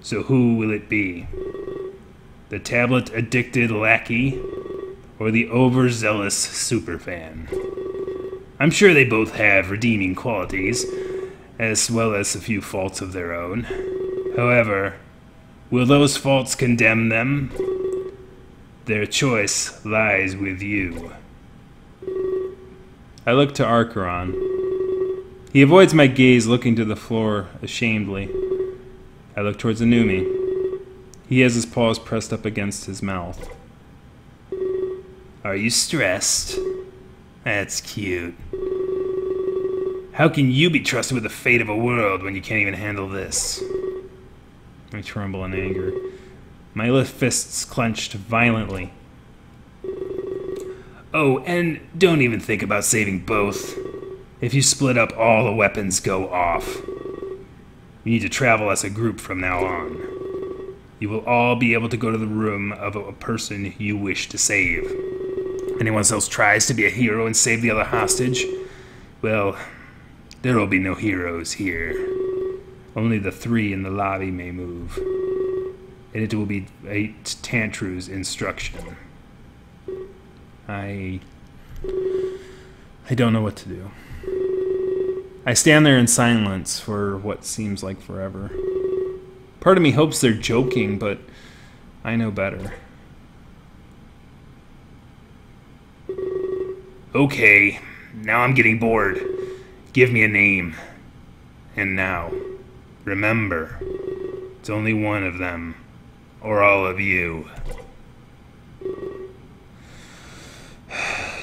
So who will it be? The tablet-addicted lackey, or the overzealous superfan. I'm sure they both have redeeming qualities, as well as a few faults of their own. However, will those faults condemn them? Their choice lies with you. I look to Archeron. He avoids my gaze, looking to the floor ashamedly. I look towards Anumi. He has his paws pressed up against his mouth. Are you stressed? That's cute. How can you be trusted with the fate of a world when you can't even handle this? I tremble in anger. My left fists clenched violently. Oh, and don't even think about saving both. If you split up, all the weapons go off. We need to travel as a group from now on. You will all be able to go to the room of a person you wish to save. Anyone else tries to be a hero and save the other hostage, well, there will be no heroes here. Only the 3 in the lobby may move. And it will be Tantroo's instruction. I don't know what to do. I stand there in silence for what seems like forever. Part of me hopes they're joking, but I know better. Okay, now I'm getting bored. Give me a name. And now, remember, it's only one of them, or all of you.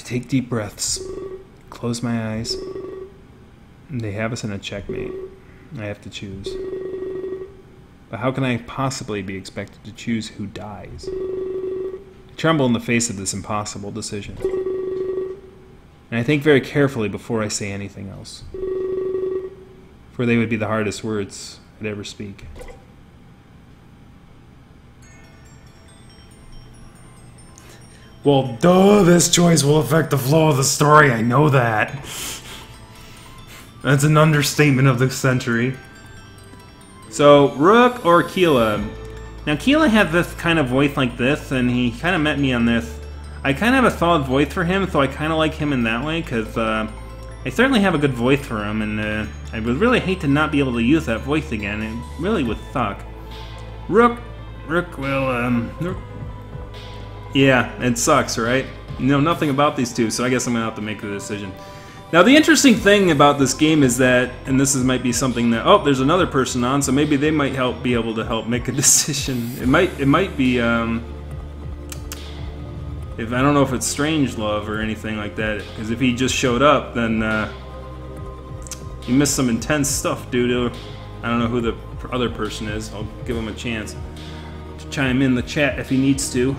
Take deep breaths. Close my eyes. They have us in a checkmate. I have to choose. But how can I possibly be expected to choose who dies? I tremble in the face of this impossible decision. And I think very carefully before I say anything else. For they would be the hardest words I'd ever speak. Well, duh, this choice will affect the flow of the story, I know that. That's an understatement of the century. So, Rook or Keela? Now, Keela had this kind of voice like this, and he kind of met me on this. I kind of have a solid voice for him, so I kind of like him in that way, because I certainly have a good voice for him, and I would really hate to not be able to use that voice again. It really would suck. Rook, well, yeah, it sucks, right? You know nothing about these two, so I guess I'm going to have to make the decision. Now, the interesting thing about this game is that, and might be something that, oh, there's another person on, so maybe they might be able to help make a decision. It might be, if I don't know if it's Strangelove or anything like that, because if he just showed up, then you missed some intense stuff due to, I don't know who the other person is. I'll give him a chance to chime in the chat if he needs to.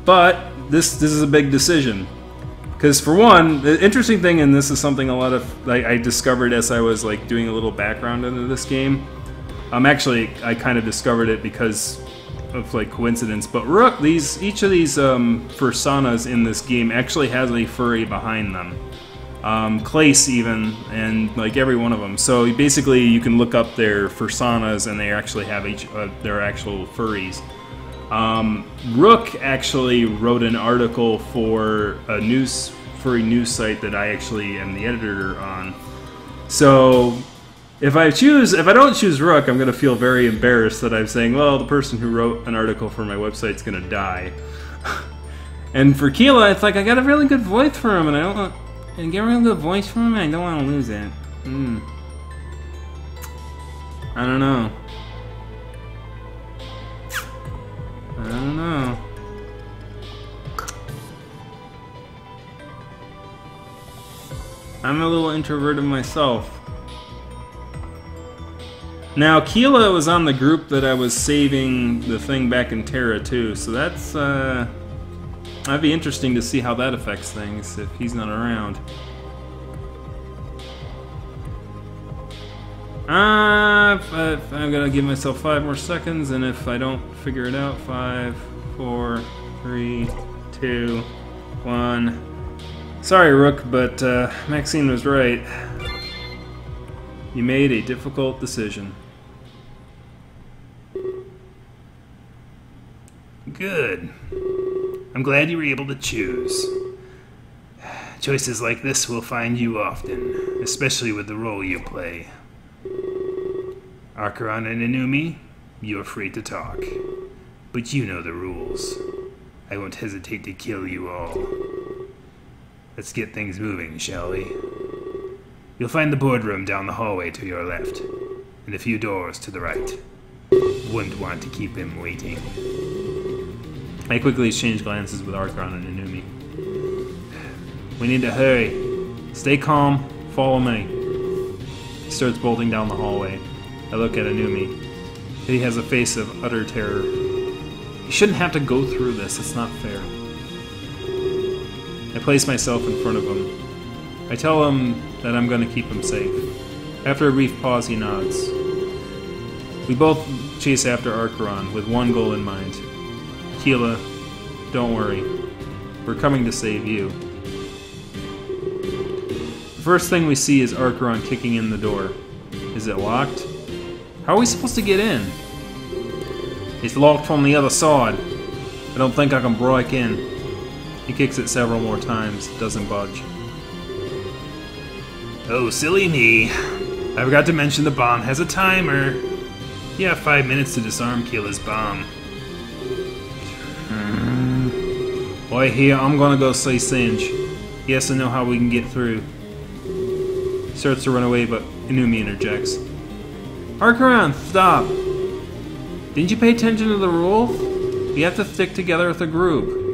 But this is a big decision. Because for one, the interesting thing, and this is something a lot of I discovered as I was like doing a little background into this game. Actually, I kind of discovered it because of like coincidence. But Rook, each of these personas in this game actually has a furry behind them. Clace even, and like every one of them. So basically, you can look up their personas, and they actually have their actual furries. Rook actually wrote an article for a furry news site that I actually am the editor on. So if I don't choose Rook, I'm going to feel very embarrassed that I'm saying, well, the person who wrote an article for my website's going to die. And for Keela, it's like I got a really good voice for him, and I don't want to get a real good voice from him, and I don't want to lose it. I don't know. I don't know. I'm a little introverted myself. Now, Keela was on the group that I was saving the thing back in Terra too, so that's that'd be interesting to see how that affects things if he's not around. I'm gonna give myself 5 more seconds, and if I don't figure it out, 5, 4, 3, 2, 1. Sorry, Rook, but Maxine was right. You made a difficult decision. Good. I'm glad you were able to choose. Choices like this will find you often, especially with the role you play. Acheron and Inumi, you're free to talk. But you know the rules. I won't hesitate to kill you all. Let's get things moving, shall we? You'll find the boardroom down the hallway to your left, and a few doors to the right. Wouldn't want to keep him waiting. I quickly exchange glances with Acheron and Inumi. We need to hurry. Stay calm. Follow me. He starts bolting down the hallway. I look at Inumi. He has a face of utter terror. You shouldn't have to go through this. It's not fair. I place myself in front of him. I tell him that I'm going to keep him safe. After a brief pause, he nods. We both chase after Acheron with one goal in mind. Keela, don't worry. We're coming to save you. The first thing we see is Acheron kicking in the door. Is it locked? How are we supposed to get in? It's locked from the other side. I don't think I can break in. He kicks it several more times, doesn't budge. Oh, silly me. I forgot to mention the bomb has a timer. You have 5 minutes to disarm Keela's bomb. Wait here, I'm gonna go see Singe. He has to know how we can get through. He starts to run away, but Inumi interjects. Acheron, stop! Didn't you pay attention to the rules? You have to stick together with a group.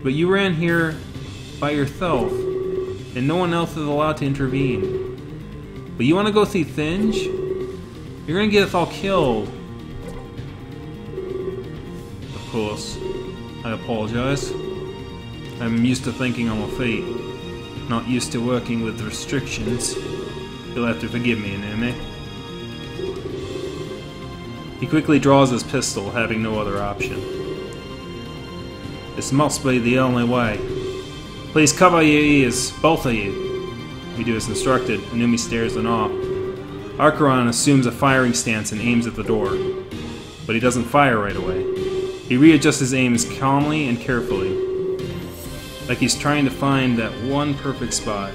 But you ran here by yourself, and no one else is allowed to intervene. But you want to go see Singe? You're gonna get us all killed. Of course. I apologize. I'm used to thinking on my feet, not used to working with restrictions. You'll have to forgive me, Inumi. He quickly draws his pistol, having no other option. This must be the only way. Please cover your ears, both of you. We do as instructed. Inumi stares in awe. Acheron assumes a firing stance and aims at the door, but he doesn't fire right away. He readjusts his aims calmly and carefully, like he's trying to find that one perfect spot.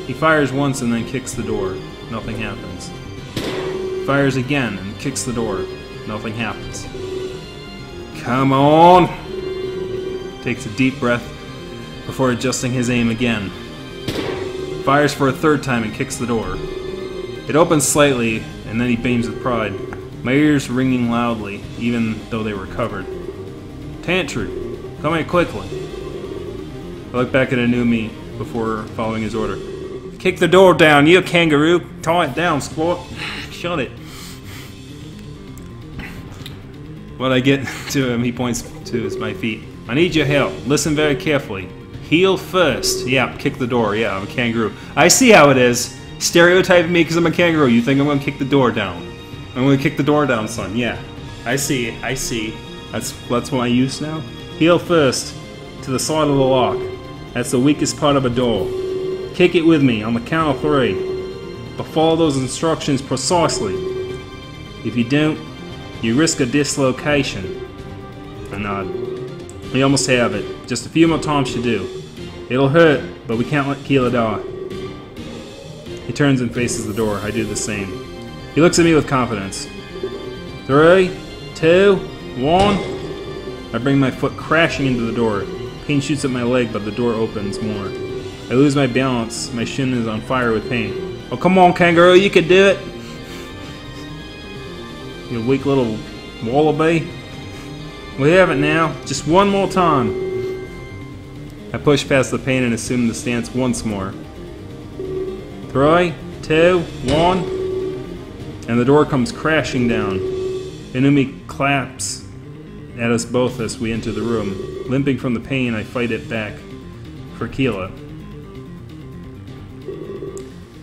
He fires once and then kicks the door. Nothing happens. Fires again and kicks the door. Nothing happens. Come on! Takes a deep breath before adjusting his aim again. Fires for a third time and kicks the door. It opens slightly, and then he beams with pride, my ears ringing loudly, even though they were covered. Tantroo, come here quickly. I look back at Inumi before following his order. Kick the door down, you kangaroo! Tie it down, squat! Shut it. When I get to him, he points to my feet. I need your help. Listen very carefully. Heel first. Yeah, kick the door. Yeah, I'm a kangaroo. I see how it is. Stereotyping me because I'm a kangaroo. You think I'm going to kick the door down. I'm going to kick the door down, son. Yeah. I see. I see. That's what I use now. Heel first. To the side of the lock. That's the weakest part of a door. Kick it with me on the count of 3. But follow those instructions precisely. If you don't, you risk a dislocation. I nod. We almost have it. Just a few more times to do. It'll hurt, but we can't let Keela die. He turns and faces the door. I do the same. He looks at me with confidence. 3, 2, 1. I bring my foot crashing into the door. Pain shoots at my leg, but the door opens more. I lose my balance. My shin is on fire with pain. Oh, come on, kangaroo, you can do it! You weak little wallaby. We have it now. Just one more time. I push past the pain and assume the stance once more. 3, 2, 1. And the door comes crashing down. Inumi claps at us both as we enter the room. Limping from the pain, I fight it back for Keela.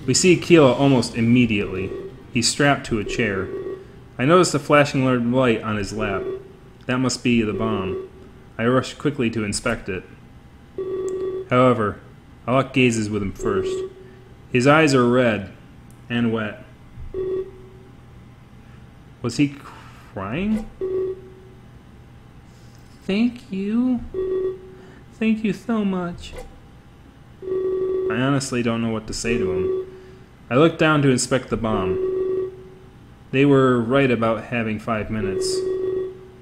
We see Keela almost immediately. He's strapped to a chair. I notice a flashing red light on his lap. That must be the bomb. I rush quickly to inspect it. However, I lock gazes with him first. His eyes are red and wet. Was he crying? Thank you. Thank you so much. I honestly don't know what to say to him. I looked down to inspect the bomb. They were right about having 5 minutes.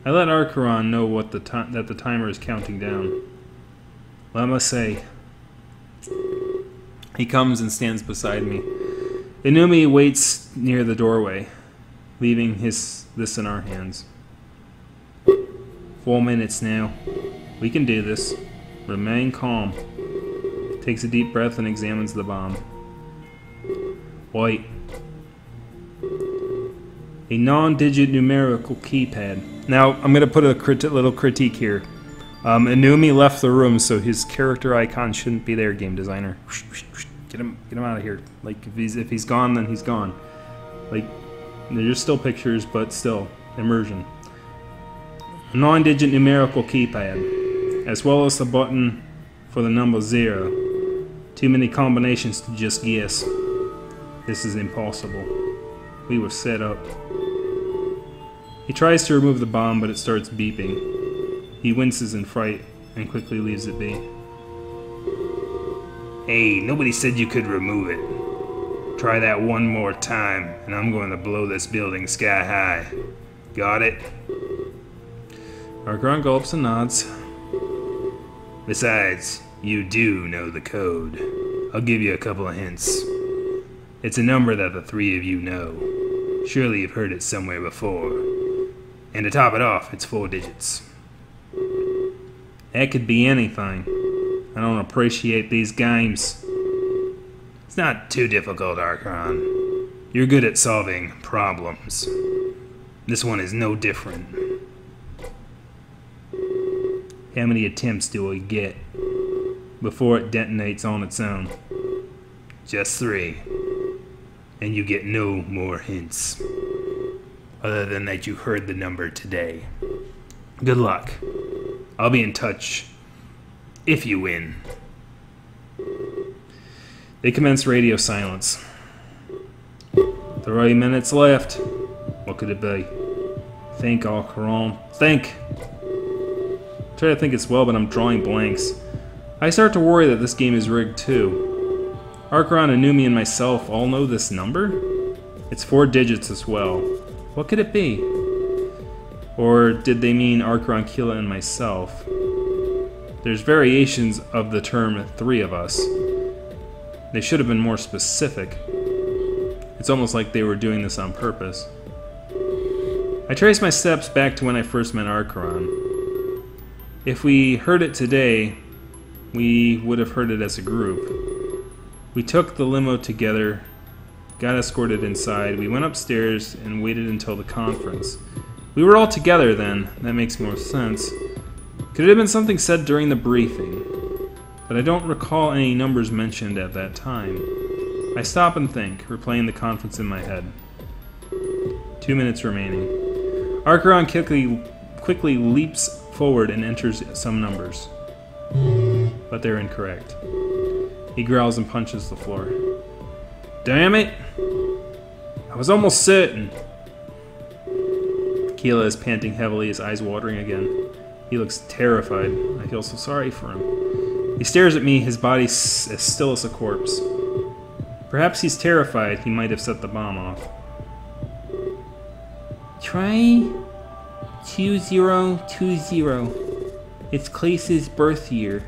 I let Archeron know that the timer is counting down. Well, I must say, he comes and stands beside me. Inumi waits near the doorway, leaving this in our hands. 4 minutes now. We can do this. Remain calm. Takes a deep breath and examines the bomb. White. A non-digit numerical keypad. Now, I'm going to put a little critique here. Inumi left the room, so his character icon shouldn't be there, game designer. Get him out of here. Like, if he's gone, then he's gone. Like, there's still pictures, but still, immersion. A non-digit numerical keypad, as well as the button for the number 0. Too many combinations to just guess. This is impossible. We were set up. He tries to remove the bomb, but it starts beeping. He winces in fright and quickly leaves it be. Hey, nobody said you could remove it. Try that one more time, and I'm going to blow this building sky high. Got it? Archeron gulps and nods. Besides, you do know the code. I'll give you a couple of hints. It's a number that the 3 of you know. Surely you've heard it somewhere before. And to top it off, it's 4 digits. That could be anything. I don't appreciate these games. It's not too difficult, Archeron. You're good at solving problems. This one is no different. How many attempts do I get before it detonates on its own? Just 3. And you get no more hints. Other than that you heard the number today. Good luck. I'll be in touch if you win. They commence radio silence. 3 minutes left. What could it be? Think, Archeron. Think! I try to think as well, but I'm drawing blanks. I start to worry that this game is rigged too. Archeron, Inumi, and myself all know this number? It's 4 digits as well. What could it be? Or did they mean Archeron, Keela, and myself? There's variations of the term 3 of us. They should have been more specific. It's almost like they were doing this on purpose. I trace my steps back to when I first met Archeron. If we heard it today, we would have heard it as a group. We took the limo together, got escorted inside, we went upstairs and waited until the conference. We were all together then, that makes more sense. Could it have been something said during the briefing? But I don't recall any numbers mentioned at that time. I stop and think, replaying the conference in my head. 2 minutes remaining. Archeron quickly leaps forward and enters some numbers. But they're incorrect. He growls and punches the floor. Damn it! I was almost certain. Keela is panting heavily, his eyes watering again. He looks terrified. I feel so sorry for him. He stares at me, his body as still as a corpse. Perhaps he's terrified he might have set the bomb off. Try 2020. It's Clace's birth year.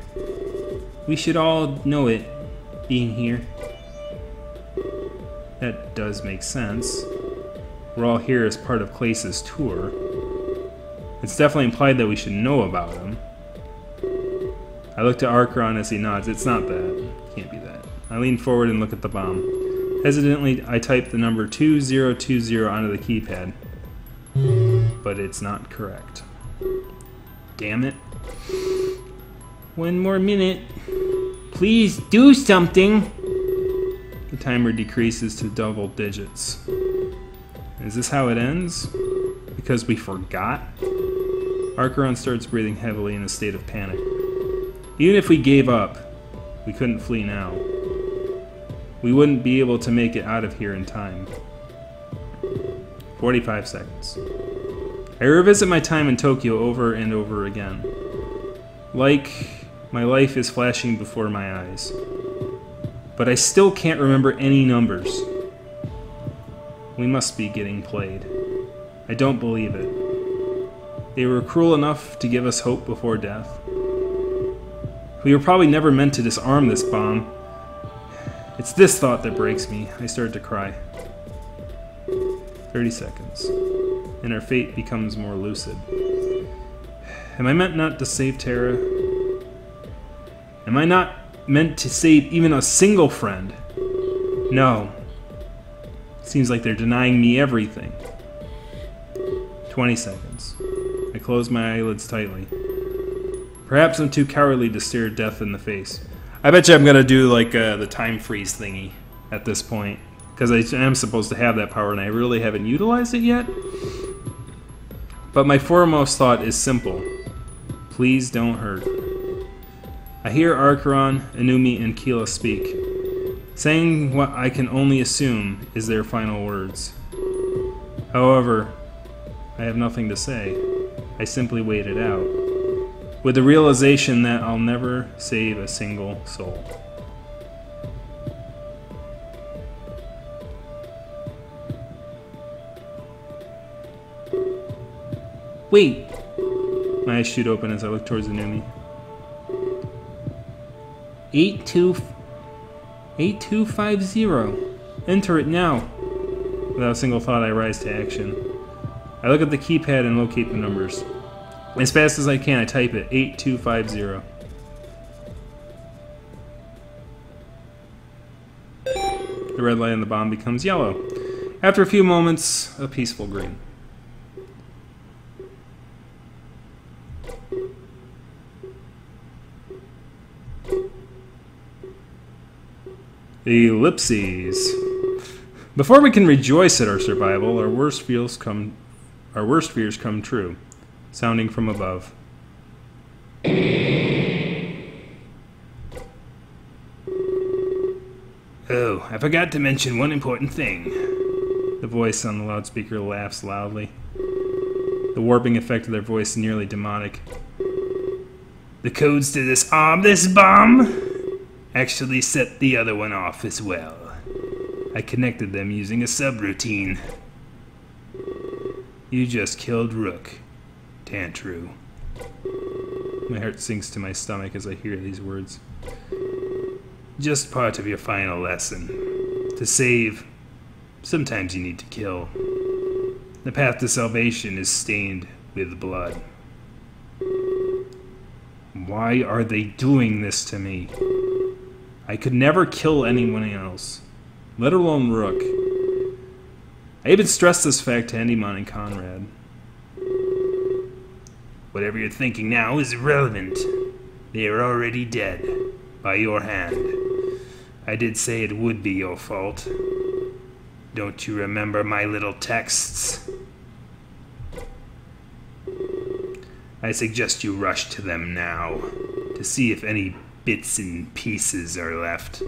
We should all know it, being here. That does make sense. We're all here as part of Clace's tour. It's definitely implied that we should know about him. I look to Archeron as he nods. It's not that. Can't be that. I lean forward and look at the bomb. Hesitantly, I type the number 2020 onto the keypad. But it's not correct. Damn it. 1 more minute. Please do something! The timer decreases to double digits. Is this how it ends? Because we forgot? Archeron starts breathing heavily in a state of panic. Even if we gave up, we couldn't flee now. We wouldn't be able to make it out of here in time. 45 seconds. I revisit my time in Tokyo over and over again. Like my life is flashing before my eyes. But I still can't remember any numbers. We must be getting played. I don't believe it. They were cruel enough to give us hope before death. We were probably never meant to disarm this bomb. It's this thought that breaks me. I start to cry. 30 seconds. And our fate becomes more lucid. Am I meant not to save Tara? Am I not meant to save even a single friend? No. Seems like they're denying me everything. 20 seconds. I close my eyelids tightly. Perhaps I'm too cowardly to stare death in the face. I bet you I'm gonna do like the time freeze thingy at this point, because I am supposed to have that power and I really haven't utilized it yet. But my foremost thought is simple. Please don't hurt. I hear Archeron, Inumi, and Keela speak, saying what I can only assume is their final words. However, I have nothing to say. I simply wait it out, with the realization that I'll never save a single soul. Wait! My eyes shoot open as I look towards Inumi. 8250. Enter it now. Without a single thought, I rise to action. I look at the keypad and locate the numbers. As fast as I can, I type it. 8250. The red light on the bomb becomes yellow. After a few moments, a peaceful green. Ellipses. Before we can rejoice at our survival, our worst fears come true. Sounding from above. Oh, I forgot to mention one important thing. The voice on the loudspeaker laughs loudly. The warping effect of their voice is nearly demonic. The codes to disarm this bomb actually set the other one off as well. I connected them using a subroutine. You just killed Rook, Tantroo. My heart sinks to my stomach as I hear these words. Just part of your final lesson. To save, sometimes you need to kill. The path to salvation is stained with blood. Why are they doing this to me? I could never kill anyone else, let alone Rook. I even stressed this fact to Endymon and Conrad. Whatever you're thinking now is irrelevant. They are already dead, by your hand. I did say it would be your fault. Don't you remember my little texts? I suggest you rush to them now, to see if any bits and pieces are left.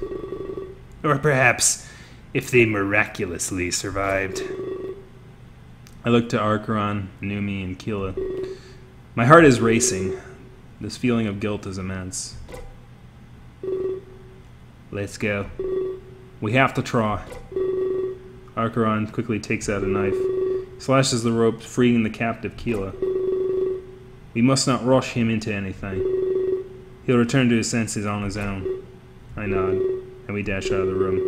Or perhaps if they miraculously survived. I look to Archeron, Inumi, and Keela. My heart is racing. This feeling of guilt is immense. Let's go. We have to try. Archeron quickly takes out a knife, slashes the rope, freeing the captive Keela. We must not rush him into anything. He'll return to his senses on his own. I nod, and we dash out of the room.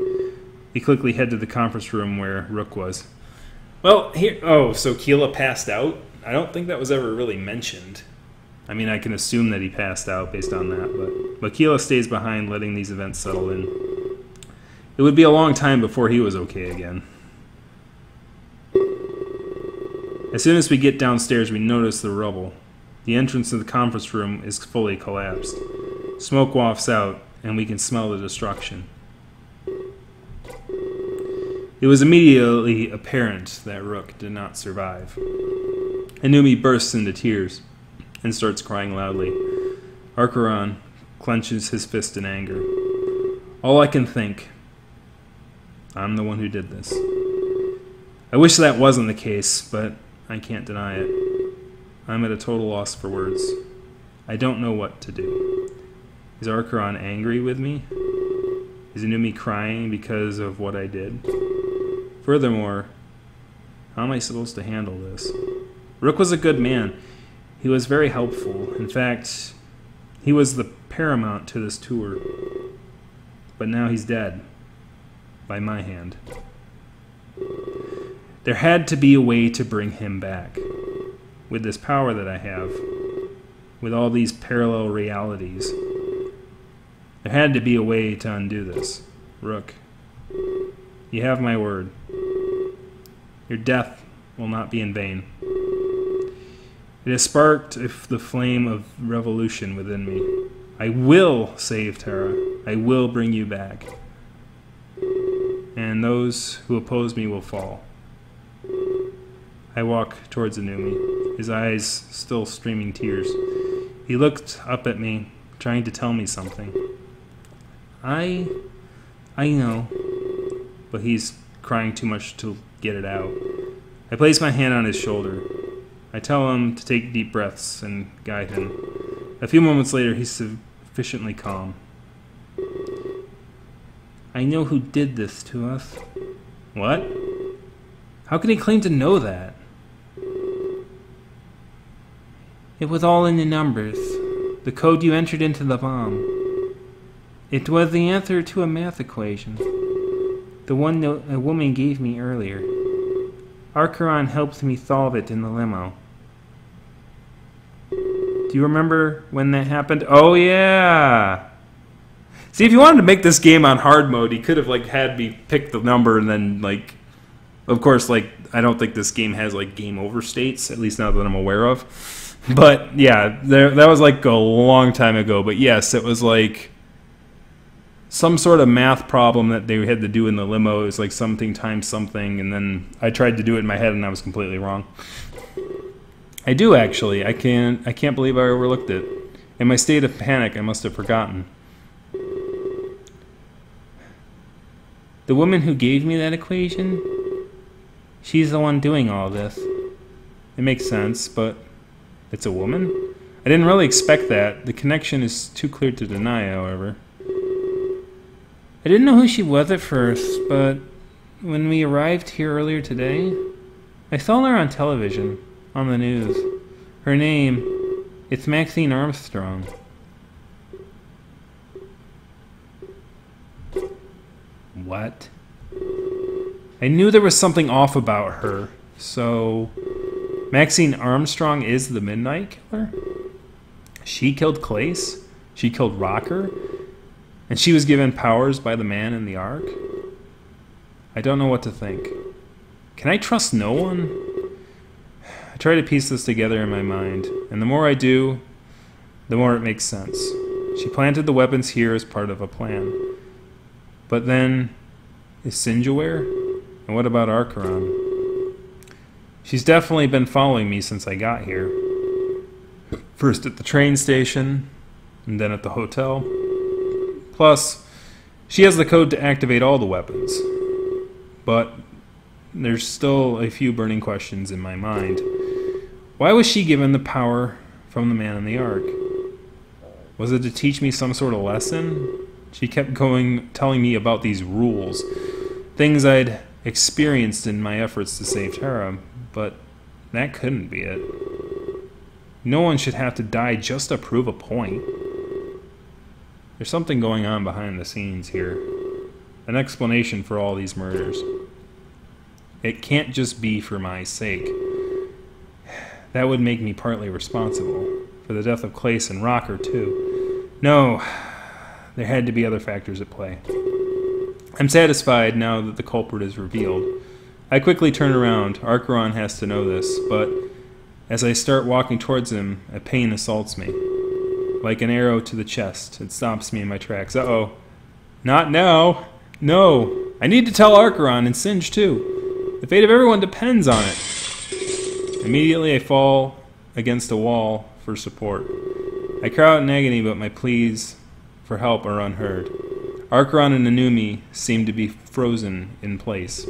We quickly head to the conference room where Rook was. Well, here... Oh, so Keela passed out? I don't think that was ever really mentioned. I mean, I can assume that he passed out based on that, but Keela stays behind, letting these events settle in. It would be a long time before he was okay again. As soon as we get downstairs, we notice the rubble. The entrance to the conference room is fully collapsed. Smoke wafts out, and we can smell the destruction. It was immediately apparent that Rook did not survive. Inumi bursts into tears and starts crying loudly. Archeron clenches his fist in anger. All I can think, I'm the one who did this. I wish that wasn't the case, but I can't deny it. I'm at a total loss for words. I don't know what to do. Is Archeron angry with me? Is Inumi crying because of what I did? Furthermore, how am I supposed to handle this? Rook was a good man. He was very helpful. In fact, he was the paramount to this tour. But now he's dead. By my hand. There had to be a way to bring him back. With this power that I have. With all these parallel realities. There had to be a way to undo this. Rook, you have my word. Your death will not be in vain. It has sparked the flame of revolution within me. I will save Terra. I will bring you back. And those who oppose me will fall. I walk towards Inumi, his eyes still streaming tears. He looked up at me, trying to tell me something. I know, but he's crying too much to get it out. I place my hand on his shoulder. I tell him to take deep breaths and guide him. A few moments later, he's sufficiently calm. I know who did this to us. What? How can he claim to know that? It was all in the numbers. The code you entered into the bomb. It was the answer to a math equation. The one a woman gave me earlier. Archeron helped me solve it in the limo. Do you remember when that happened? Oh yeah! See, if you wanted to make this game on hard mode, he could have had me pick the number and then of course, I don't think this game has game over states, at least not that I'm aware of. But yeah, that was a long time ago. But yes, it was some sort of math problem that they had to do in the limo. It was something times something, and then I tried to do it in my head and I was completely wrong. I do actually. I can't believe I overlooked it. In my state of panic, I must have forgotten. The woman who gave me that equation, she's the one doing all this. It makes sense, but it's a woman? I didn't really expect that. The connection is too clear to deny, however. I didn't know who she was at first, but when we arrived here earlier today, I saw her on television, on the news. Her name, it's Maxine Armstrong. What? I knew there was something off about her, so Maxine Armstrong is the Midnight Killer? She killed Clace? She killed Rocker? And she was given powers by the man in the Ark? I don't know what to think. Can I trust no one? I try to piece this together in my mind, and the more I do, the more it makes sense. She planted the weapons here as part of a plan. But then, is Singe aware? And what about Archeron? She's definitely been following me since I got here. First at the train station, and then at the hotel. Plus, she has the code to activate all the weapons. But there's still a few burning questions in my mind. Why was she given the power from the man in the Ark? Was it to teach me some sort of lesson? She kept telling me about these rules. Things I'd experienced in my efforts to save Terra, but that couldn't be it. No one should have to die just to prove a point. There's something going on behind the scenes here. An explanation for all these murders. It can't just be for my sake. That would make me partly responsible. For the death of Clace and Rocker, too. No, there had to be other factors at play. I'm satisfied now that the culprit is revealed. I quickly turn around. Archeron has to know this, but as I start walking towards him, a pain assaults me. Like an arrow to the chest, it stops me in my tracks. Uh-oh. Not now. No. I need to tell Archeron and Singe, too. The fate of everyone depends on it. Immediately I fall against a wall for support. I cry out in agony, but my pleas for help are unheard. Archeron and Inumi seem to be frozen in place.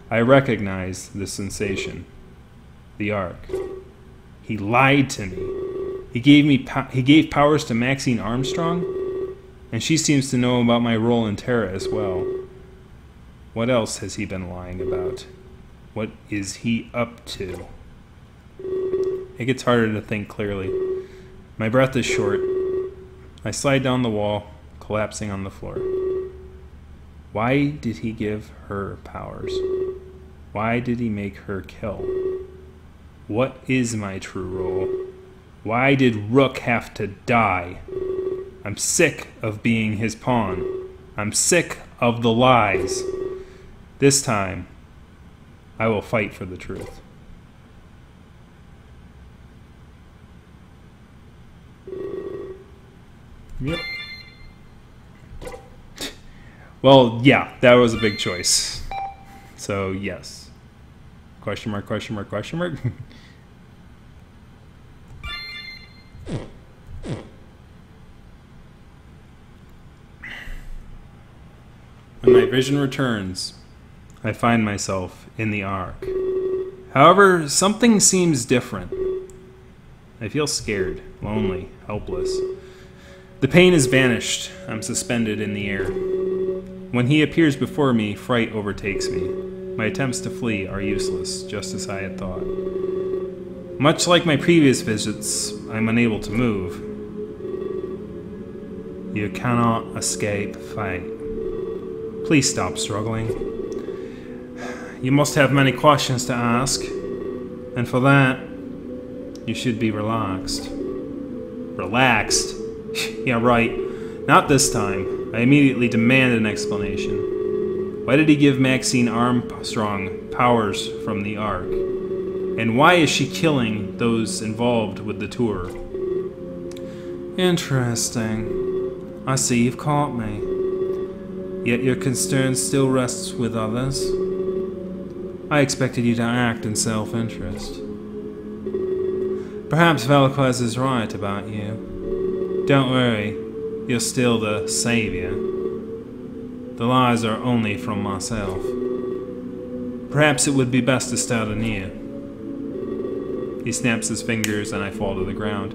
I recognize this sensation. The Ark. He lied to me. He gave powers to Maxine Armstrong, and she seems to know about my role in Terra as well. What else has he been lying about? What is he up to? It gets harder to think clearly. My breath is short. I slide down the wall, collapsing on the floor. Why did he give her powers? Why did he make her kill? What is my true role? Why did Rook have to die? I'm sick of being his pawn. I'm sick of the lies. This time, I will fight for the truth. Yep. Well, yeah, that was a big choice. So, yes. Question mark, question mark, question mark. When my vision returns, I find myself in the Ark. However, something seems different. I feel scared, lonely, helpless. The pain has vanished. I'm suspended in the air. When he appears before me, fright overtakes me. My attempts to flee are useless, just as I had thought. Much like my previous visits, I'm unable to move. You cannot escape fate. Please stop struggling. You must have many questions to ask, and for that, you should be relaxed. Relaxed? Yeah, right. Not this time. I immediately demand an explanation. Why did he give Maxine Armstrong powers from the Ark? And why is she killing those involved with the tour? Interesting. I see you've caught me. Yet your concern still rests with others. I expected you to act in self-interest. Perhaps Velquez is right about you. Don't worry, you're still the savior. The lies are only from myself. Perhaps it would be best to start anew. He snaps his fingers and I fall to the ground.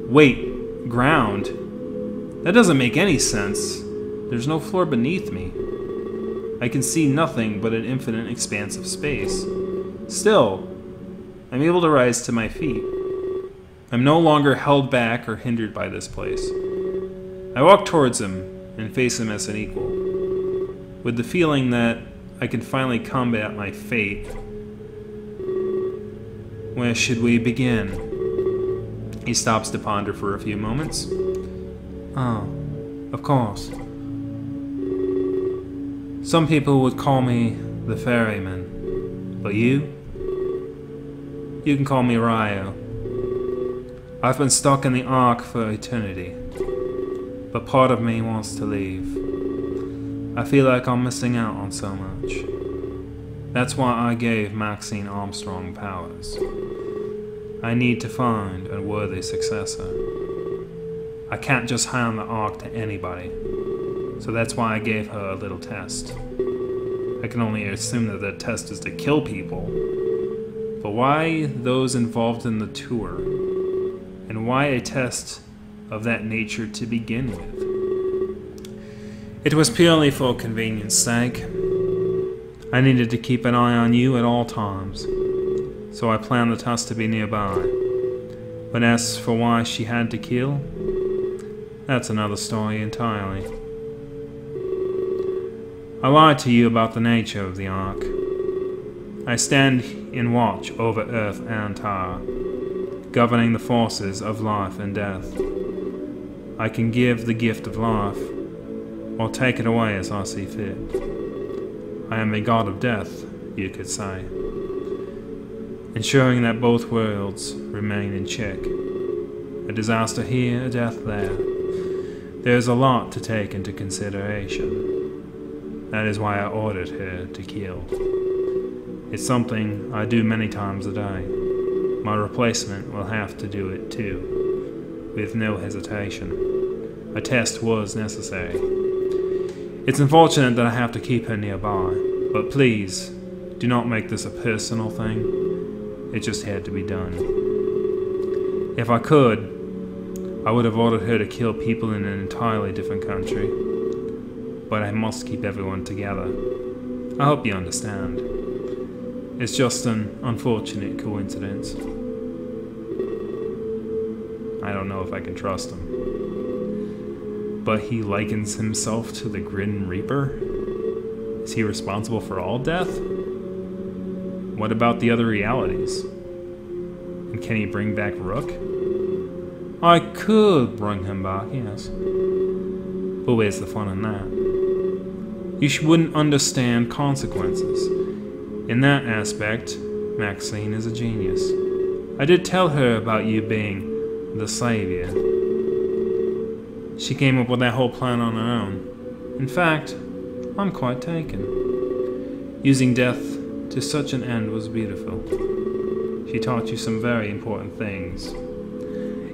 Wait, ground? That doesn't make any sense. There's no floor beneath me. I can see nothing but an infinite expanse of space. Still, I'm able to rise to my feet. I'm no longer held back or hindered by this place. I walk towards him and face him as an equal, with the feeling that I can finally combat my fate. Where should we begin? He stops to ponder for a few moments. Oh, of course. Some people would call me the ferryman, but you can call me Ryo. I've been stuck in the Ark for eternity, but part of me wants to leave. I feel like I'm missing out on so much. That's why I gave Maxine Armstrong powers. I need to find a worthy successor. I can't just hand the Ark to anybody. So that's why I gave her a little test. I can only assume that the test is to kill people. But why those involved in the tour? And why a test of that nature to begin with? It was purely for convenience sake. I needed to keep an eye on you at all times. So I planned the test to be nearby. But as for why she had to kill, that's another story entirely. I lied to you about the nature of the Ark. I stand in watch over Earth and Tara, governing the forces of life and death. I can give the gift of life, or take it away as I see fit. I am a god of death, you could say, ensuring that both worlds remain in check. A disaster here, a death there. There's a lot to take into consideration. That is why I ordered her to kill. It's something I do many times a day. My replacement will have to do it too, with no hesitation. A test was necessary. It's unfortunate that I have to keep her nearby, but please, do not make this a personal thing. It just had to be done. If I could, I would have ordered her to kill people in an entirely different country. But I must keep everyone together. I hope you understand. It's just an unfortunate coincidence. I don't know if I can trust him. But he likens himself to the Grim Reaper? Is he responsible for all death? What about the other realities? And can he bring back Rook? I could bring him back, yes. But where's the fun in that? You wouldn't understand consequences. In that aspect, Maxine is a genius. I did tell her about you being the savior. She came up with that whole plan on her own. In fact, I'm quite taken. Using death to such an end was beautiful. She taught you some very important things.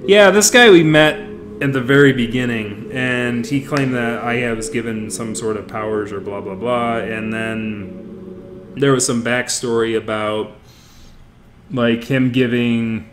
Yeah, this guy we met at the very beginning, and he claimed that I was given some sort of powers or blah blah blah, and then there was some backstory about like him giving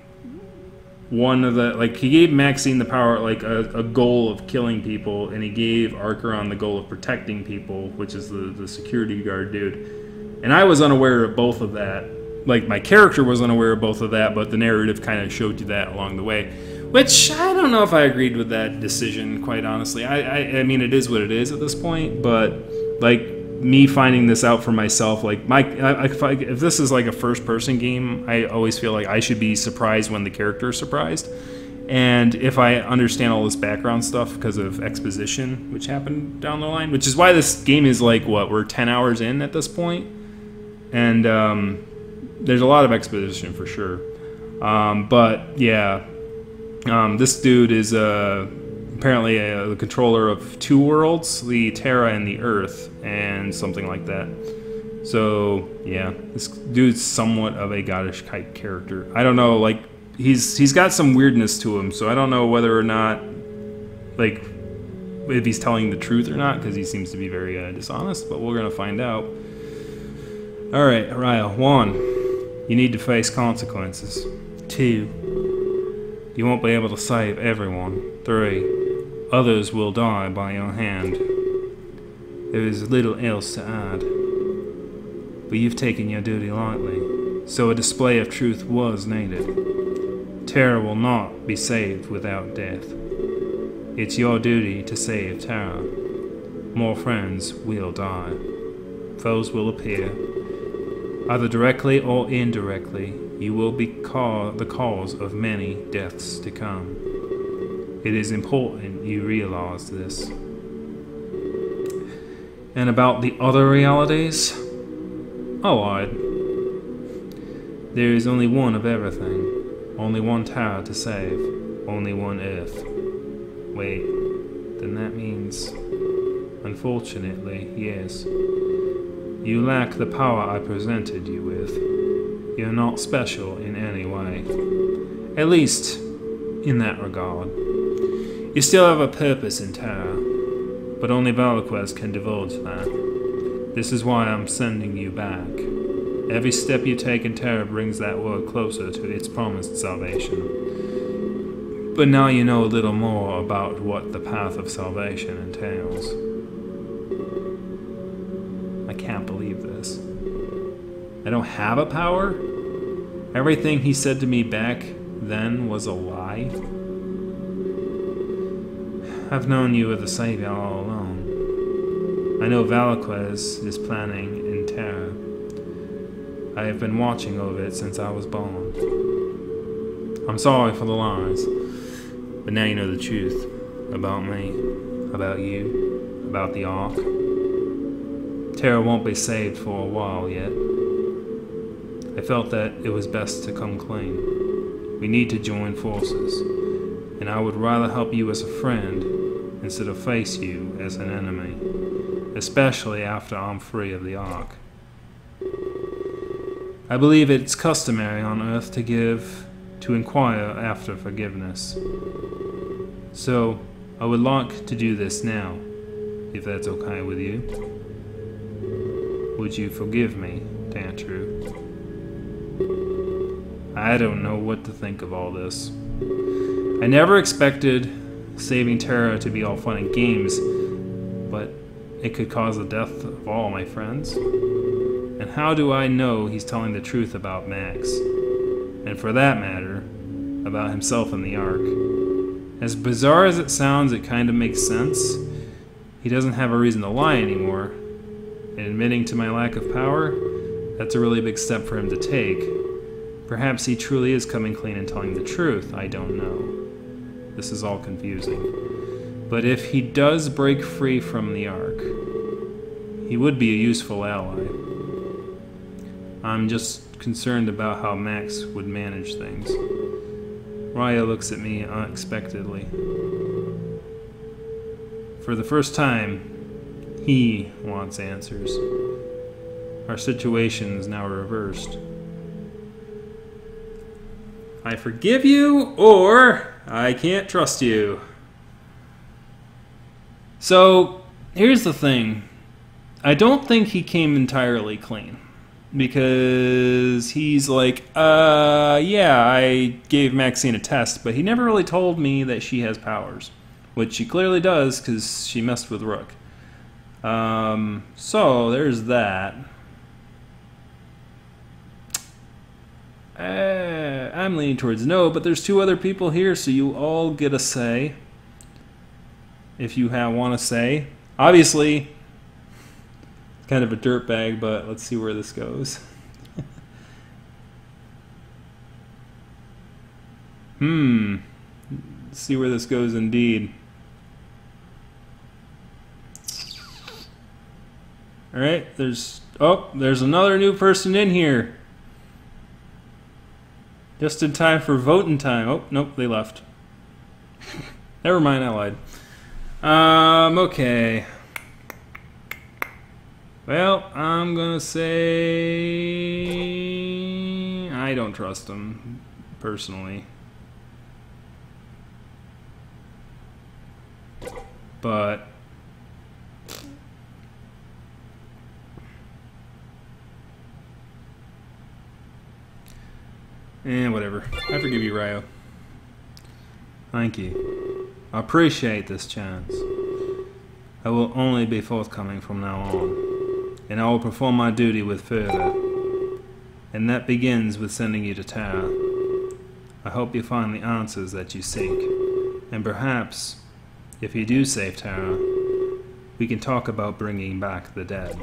one of the, like, he gave Maxine the power, like a goal of killing people, and he gave Archeron the goal of protecting people, which is the security guard dude. And I was unaware of both of that. Like, my character was unaware of both of that, but the narrative kind of showed you that along the way. Which, I don't know if I agreed with that decision, quite honestly. I mean, it is what it is at this point, but, like, me finding this out for myself, like, if this is like a first-person game, I always feel like I should be surprised when the character is surprised. And if I understand all this background stuff because of exposition, which happened down the line, which is why this game is like, what, we're 10 hours in at this point? And there's a lot of exposition for sure. But, yeah, this dude is apparently the controller of two worlds, the Terra and the Earth, and something like that. So yeah, this dude's somewhat of a goddish type character. I don't know, like he's got some weirdness to him, so I don't know whether or not, like, if he's telling the truth or not, because he seems to be very dishonest. But we're gonna find out. All right, Ryle. 1, you need to face consequences. 2, you won't be able to save everyone. 3, others will die by your hand. There is little else to add. But you've taken your duty lightly, so a display of truth was needed. Terra will not be saved without death. It's your duty to save Terra. More friends will die. Foes will appear. Either directly or indirectly, you will be the cause of many deaths to come. It is important you realize this. And about the other realities? Oh, there is only one of everything. Only one tower to save. Only one Earth. Wait, then that means... Unfortunately, yes. You lack the power I presented you with. You're not special in any way. At least, in that regard. You still have a purpose in Terra, but only Valaquez can divulge that. This is why I'm sending you back. Every step you take in Terra brings that world closer to its promised salvation. But now you know a little more about what the path of salvation entails. I can't believe this. I don't have a power? Everything he said to me back then was a lie? I've known you were the savior all along. I know Valaquez is planning in Terra. I have been watching over it since I was born. I'm sorry for the lies, but now you know the truth about me, about you, about the Ark. Terra won't be saved for a while yet. I felt that it was best to come clean. We need to join forces, and I would rather help you as a friend instead of face you as an enemy, especially after I'm free of the Ark. I believe it's customary on Earth to inquire after forgiveness. So, I would like to do this now, if that's okay with you. Would you forgive me, Tantroo? I don't know what to think of all this. I never expected saving Tara to be all fun and games, but it could cause the death of all my friends. And how do I know he's telling the truth about Max? And for that matter, about himself in the Ark. As bizarre as it sounds, it kind of makes sense. He doesn't have a reason to lie anymore. And admitting to my lack of power, that's a really big step for him to take. Perhaps he truly is coming clean and telling the truth. I don't know. This is all confusing. But if he does break free from the Ark, he would be a useful ally. I'm just concerned about how Max would manage things. Raya looks at me unexpectedly. For the first time, he wants answers. Our situation is now reversed. I forgive you, or I can't trust you. So, here's the thing. I don't think he came entirely clean. Because he's like, yeah, I gave Maxine a test, but he never really told me that she has powers. Which she clearly does, because she messed with Rook. So, there's that. I'm leaning towards no, but there's two other people here, so you all get a say. If you want to say. Obviously, it's kind of a dirtbag, but let's see where this goes. Let's see where this goes indeed. Alright, there's another new person in here. Just in time for voting time. Oh, nope, they left. Never mind, I lied. Okay. Well, I'm gonna say I don't trust him, personally. But whatever. I forgive you, Ryo. Thank you. I appreciate this chance. I will only be forthcoming from now on, and I will perform my duty with fervor. And that begins with sending you to Tara. I hope you find the answers that you seek, and perhaps, if you do save Tara, we can talk about bringing back the dead.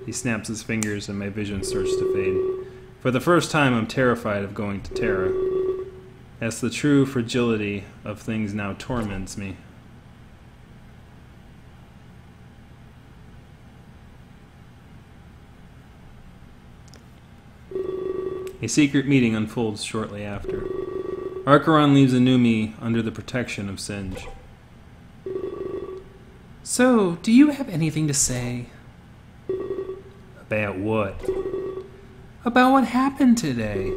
He snaps his fingers and my vision starts to fade. For the first time, I'm terrified of going to Tara, as the true fragility of things now torments me. A secret meeting unfolds shortly after. Archeron leaves Anumi under the protection of Singe. So, do you have anything to say? About what? About what happened today.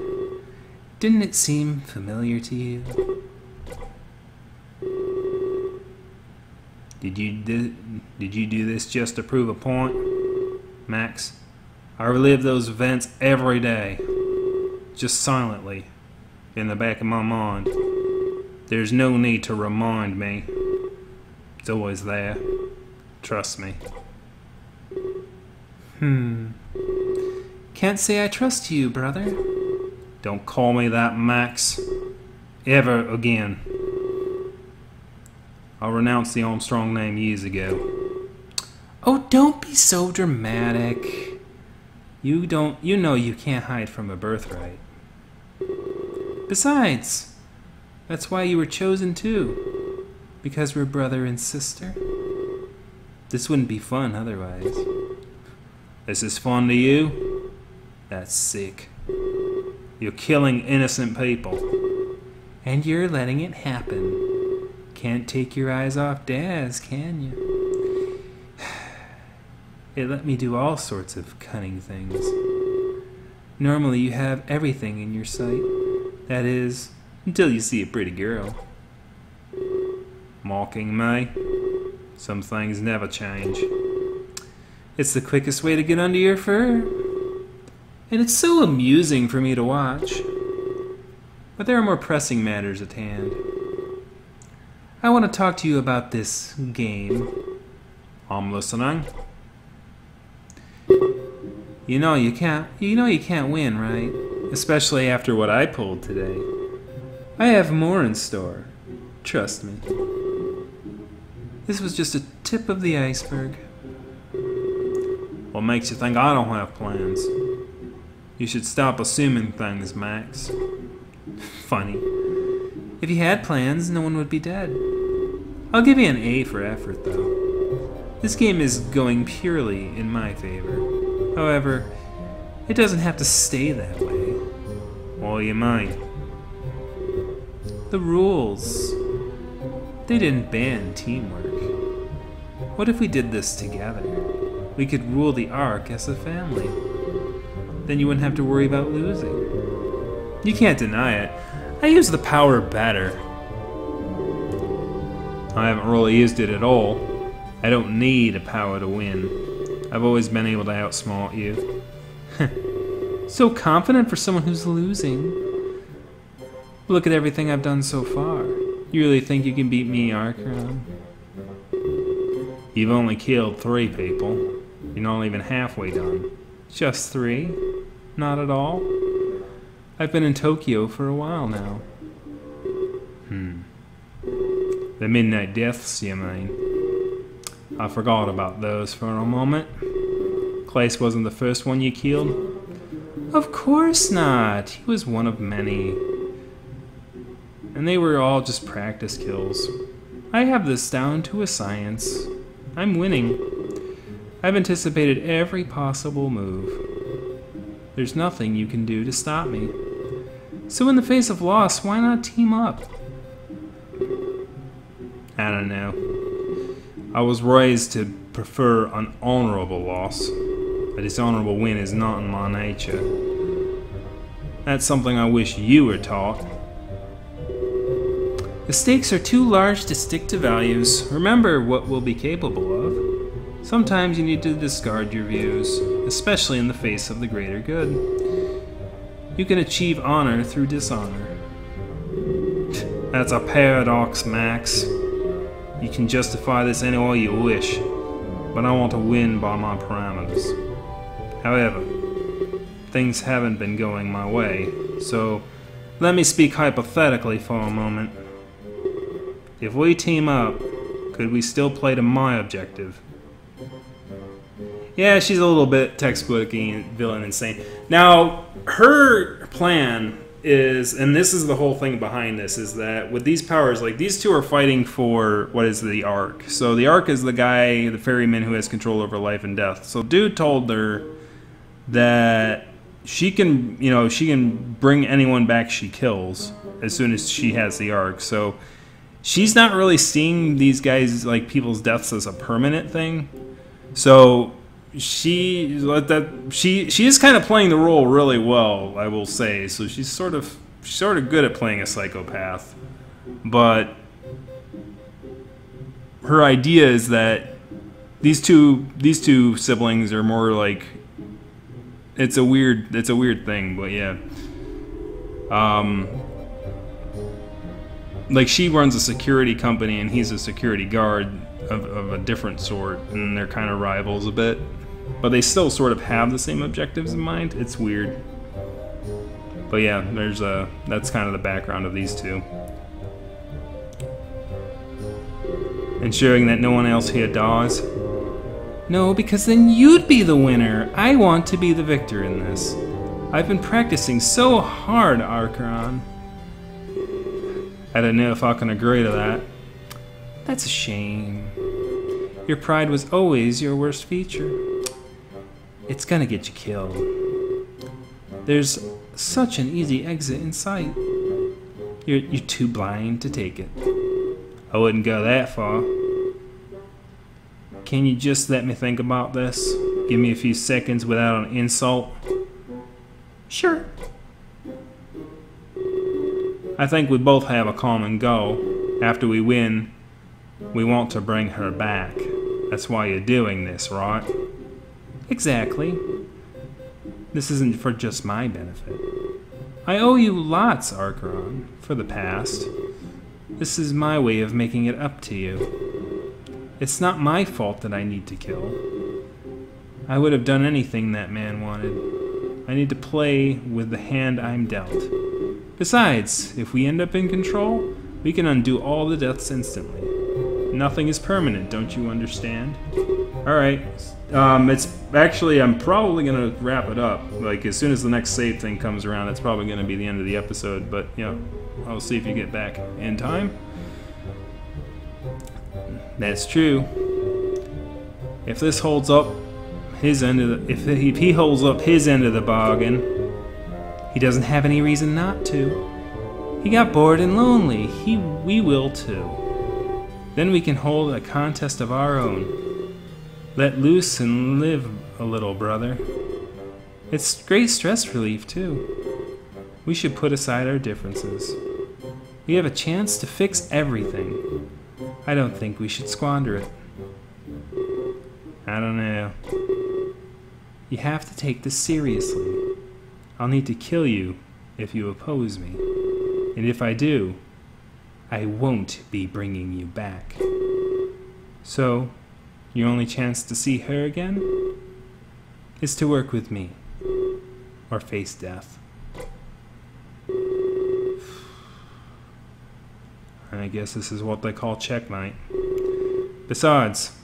Didn't it seem familiar to you? Did you do this just to prove a point? Max, I relive those events every day. Just silently, in the back of my mind. There's no need to remind me. It's always there. Trust me. Can't say I trust you, brother. Don't call me that, Max. Ever again. I renounced the Armstrong name years ago. Oh, don't be so dramatic. You know you can't hide from a birthright. Besides, that's why you were chosen too. Because we're brother and sister. This wouldn't be fun otherwise. This is fun to you? That's sick. You're killing innocent people. And you're letting it happen. Can't take your eyes off Daz, can you? It let me do all sorts of cunning things. Normally you have everything in your sight. That is, until you see a pretty girl. Mocking me? Some things never change. It's the quickest way to get under your fur. And it's so amusing for me to watch. but there are more pressing matters at hand. I want to talk to you about this game. I'm listening. You know you can't win, right? Especially after what I pulled today. I have more in store. Trust me. This was just a tip of the iceberg. What makes you think I don't have plans? You should stop assuming things, Max. Funny. If you had plans, no one would be dead. I'll give you an A for effort, though. This game is going purely in my favor. However, it doesn't have to stay that way. What do you mean? The rules. They didn't ban teamwork. What if we did this together? We could rule the Ark as a family. Then you wouldn't have to worry about losing. You can't deny it. I use the power better. I haven't really used it at all. I don't need a power to win. I've always been able to outsmart you. So confident for someone who's losing. Look at everything I've done so far. You really think you can beat me, Archeron? You've only killed 3 people. You're not even halfway done. Just 3? Not at all? I've been in Tokyo for a while now. The Midnight Deaths, you mean? I forgot about those for a moment. Clace wasn't the first one you killed? Of course not. He was one of many. And they were all just practice kills. I have this down to a science. I'm winning. I've anticipated every possible move. There's nothing you can do to stop me. So in the face of loss, why not team up? I don't know. I was raised to prefer an honorable loss. A dishonorable win is not in my nature. That's something I wish you were taught. The stakes are too large to stick to values. Remember what we'll be capable of. Sometimes you need to discard your views, especially in the face of the greater good. You can achieve honor through dishonor. That's a paradox, Max. You can justify this any way you wish, but I want to win by my parameters. However, things haven't been going my way, so let me speak hypothetically for a moment. If we team up, could we still play to my objective? Yeah, she's a little bit textbooky villain insane. Now, her plan is, and this is the whole thing behind this, is that with these powers, like these two are fighting for what is the Ark. So the Ark is the guy, the ferryman who has control over life and death. So dude told her that she can, you know, she can bring anyone back she kills as soon as she has the Ark. So she's not really seeing these guys, like people's deaths, as a permanent thing. So she is kind of playing the role really well, I will say. So she's sort of good at playing a psychopath, but her idea is that these two siblings are more like, it's a weird thing, but yeah. Like she runs a security company and he's a security guard of a different sort, and they're kind of rivals a bit, but they still sort of have the same objectives in mind. It's weird, but yeah, that's kind of the background of these two. Ensuring that no one else here dies. No, because then you'd be the winner. I want to be the victor in this. I've been practicing so hard, Archeron. I don't know if I can agree to that. That's a shame. Your pride was always your worst feature. It's gonna get you killed. There's such an easy exit in sight. You're too blind to take it. I wouldn't go that far. Can you just let me think about this? Give me a few seconds without an insult? Sure. I think we both have a common goal. After we win, we want to bring her back. That's why you're doing this, right? Exactly. This isn't for just my benefit. I owe you lots, Archeron, for the past. This is my way of making it up to you. It's not my fault that I need to kill. I would have done anything that man wanted. I need to play with the hand I'm dealt. Besides, if we end up in control, we can undo all the deaths instantly. Nothing is permanent, don't you understand? Alright, it's actually, I'm probably going to wrap it up. Like, as soon as the next save thing comes around, that's probably going to be the end of the episode. But, you know, I'll see if you get back in time. That's true. If this holds up his end of the, if he holds up his end of the bargain, he doesn't have any reason not to. He got bored and lonely. We will too. Then we can hold a contest of our own. Let loose and live a little, brother. It's great stress relief, too. We should put aside our differences. We have a chance to fix everything. I don't think we should squander it. I don't know. You have to take this seriously. I'll need to kill you if you oppose me. And if I do, I won't be bringing you back. So, your only chance to see her again is to work with me, or face death. I guess this is what they call checkmate. Besides,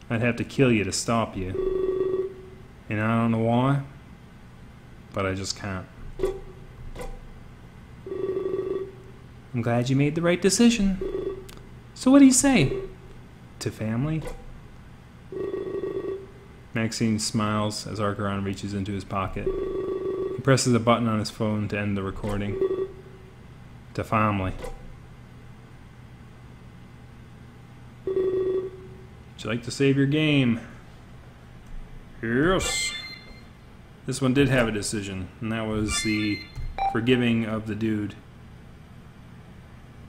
I'd have to kill you to stop you. And I don't know why, but I just can't. I'm glad you made the right decision. So what do you say? To family? Maxine smiles as Archeron reaches into his pocket. He presses a button on his phone to end the recording. To family. Would you like to save your game? Yes. This one did have a decision, and that was the forgiving of the dude.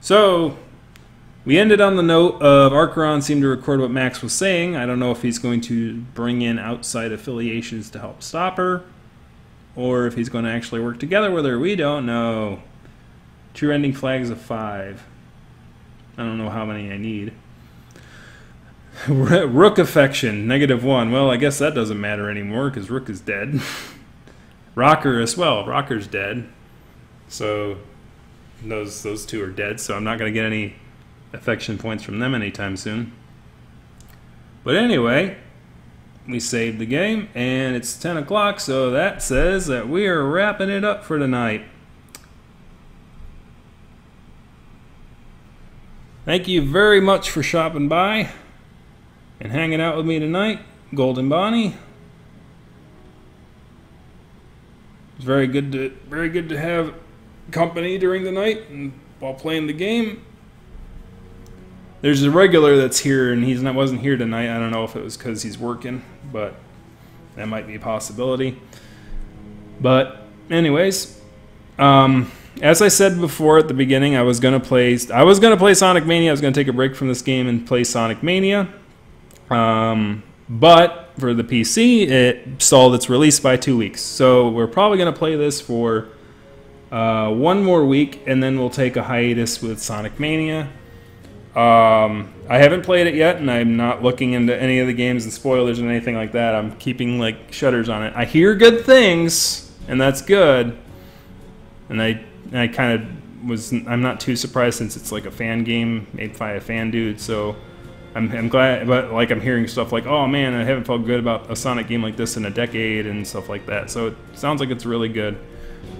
So, we ended on the note of Archeron seemed to record what Max was saying. I don't know if he's going to bring in outside affiliations to help stop her, or if he's going to actually work together with her. We don't know. True ending flags of 5. I don't know how many I need. Rook affection, -1. Well, I guess that doesn't matter anymore because Rook is dead. Rocker as well. Rocker's dead. So those two are dead, so I'm not going to get any affection points from them anytime soon. But anyway, we saved the game, and it's 10 o'clock, so that says that we are wrapping it up for tonight. Thank you very much for shopping by and hanging out with me tonight, Golden Bonnie. It's very good to have company during the night and while playing the game. There's a regular that's here, and wasn't here tonight. I don't know if it was because he's working, but that might be a possibility. But anyways, as I said before at the beginning, I was gonna play Sonic Mania. I was gonna take a break from this game and play Sonic Mania. But for the PC, it stalled its release by 2 weeks. So we're probably gonna play this for 1 more week, and then we'll take a hiatus with Sonic Mania. I haven't played it yet, and I'm not looking into any of the games and spoilers and anything like that. I'm keeping like shutters on it. I hear good things, and that's good. And I kind of I'm not too surprised since it's like a fan game made by a fan dude. So I'm glad, but like I'm hearing stuff like, oh man, I haven't felt good about a Sonic game like this in a decade and stuff like that. So it sounds like it's really good.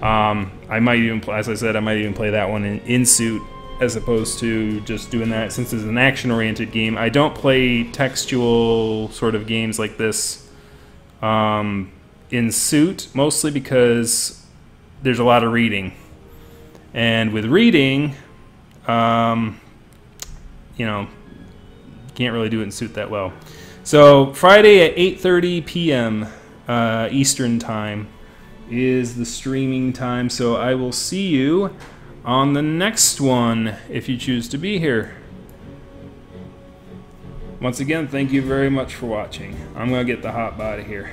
I might even, as I said, I might even play that one in suit as opposed to just doing that since it's an action-oriented game. I don't play textual sort of games like this in suit, mostly because there's a lot of reading. And with reading, you know, can't really do it in suit that well. So Friday at 8:30 p.m. Eastern time is the streaming time. So I will see you on the next one if you choose to be here. Once again, thank you very much for watching. I'm going to get the hop out of here.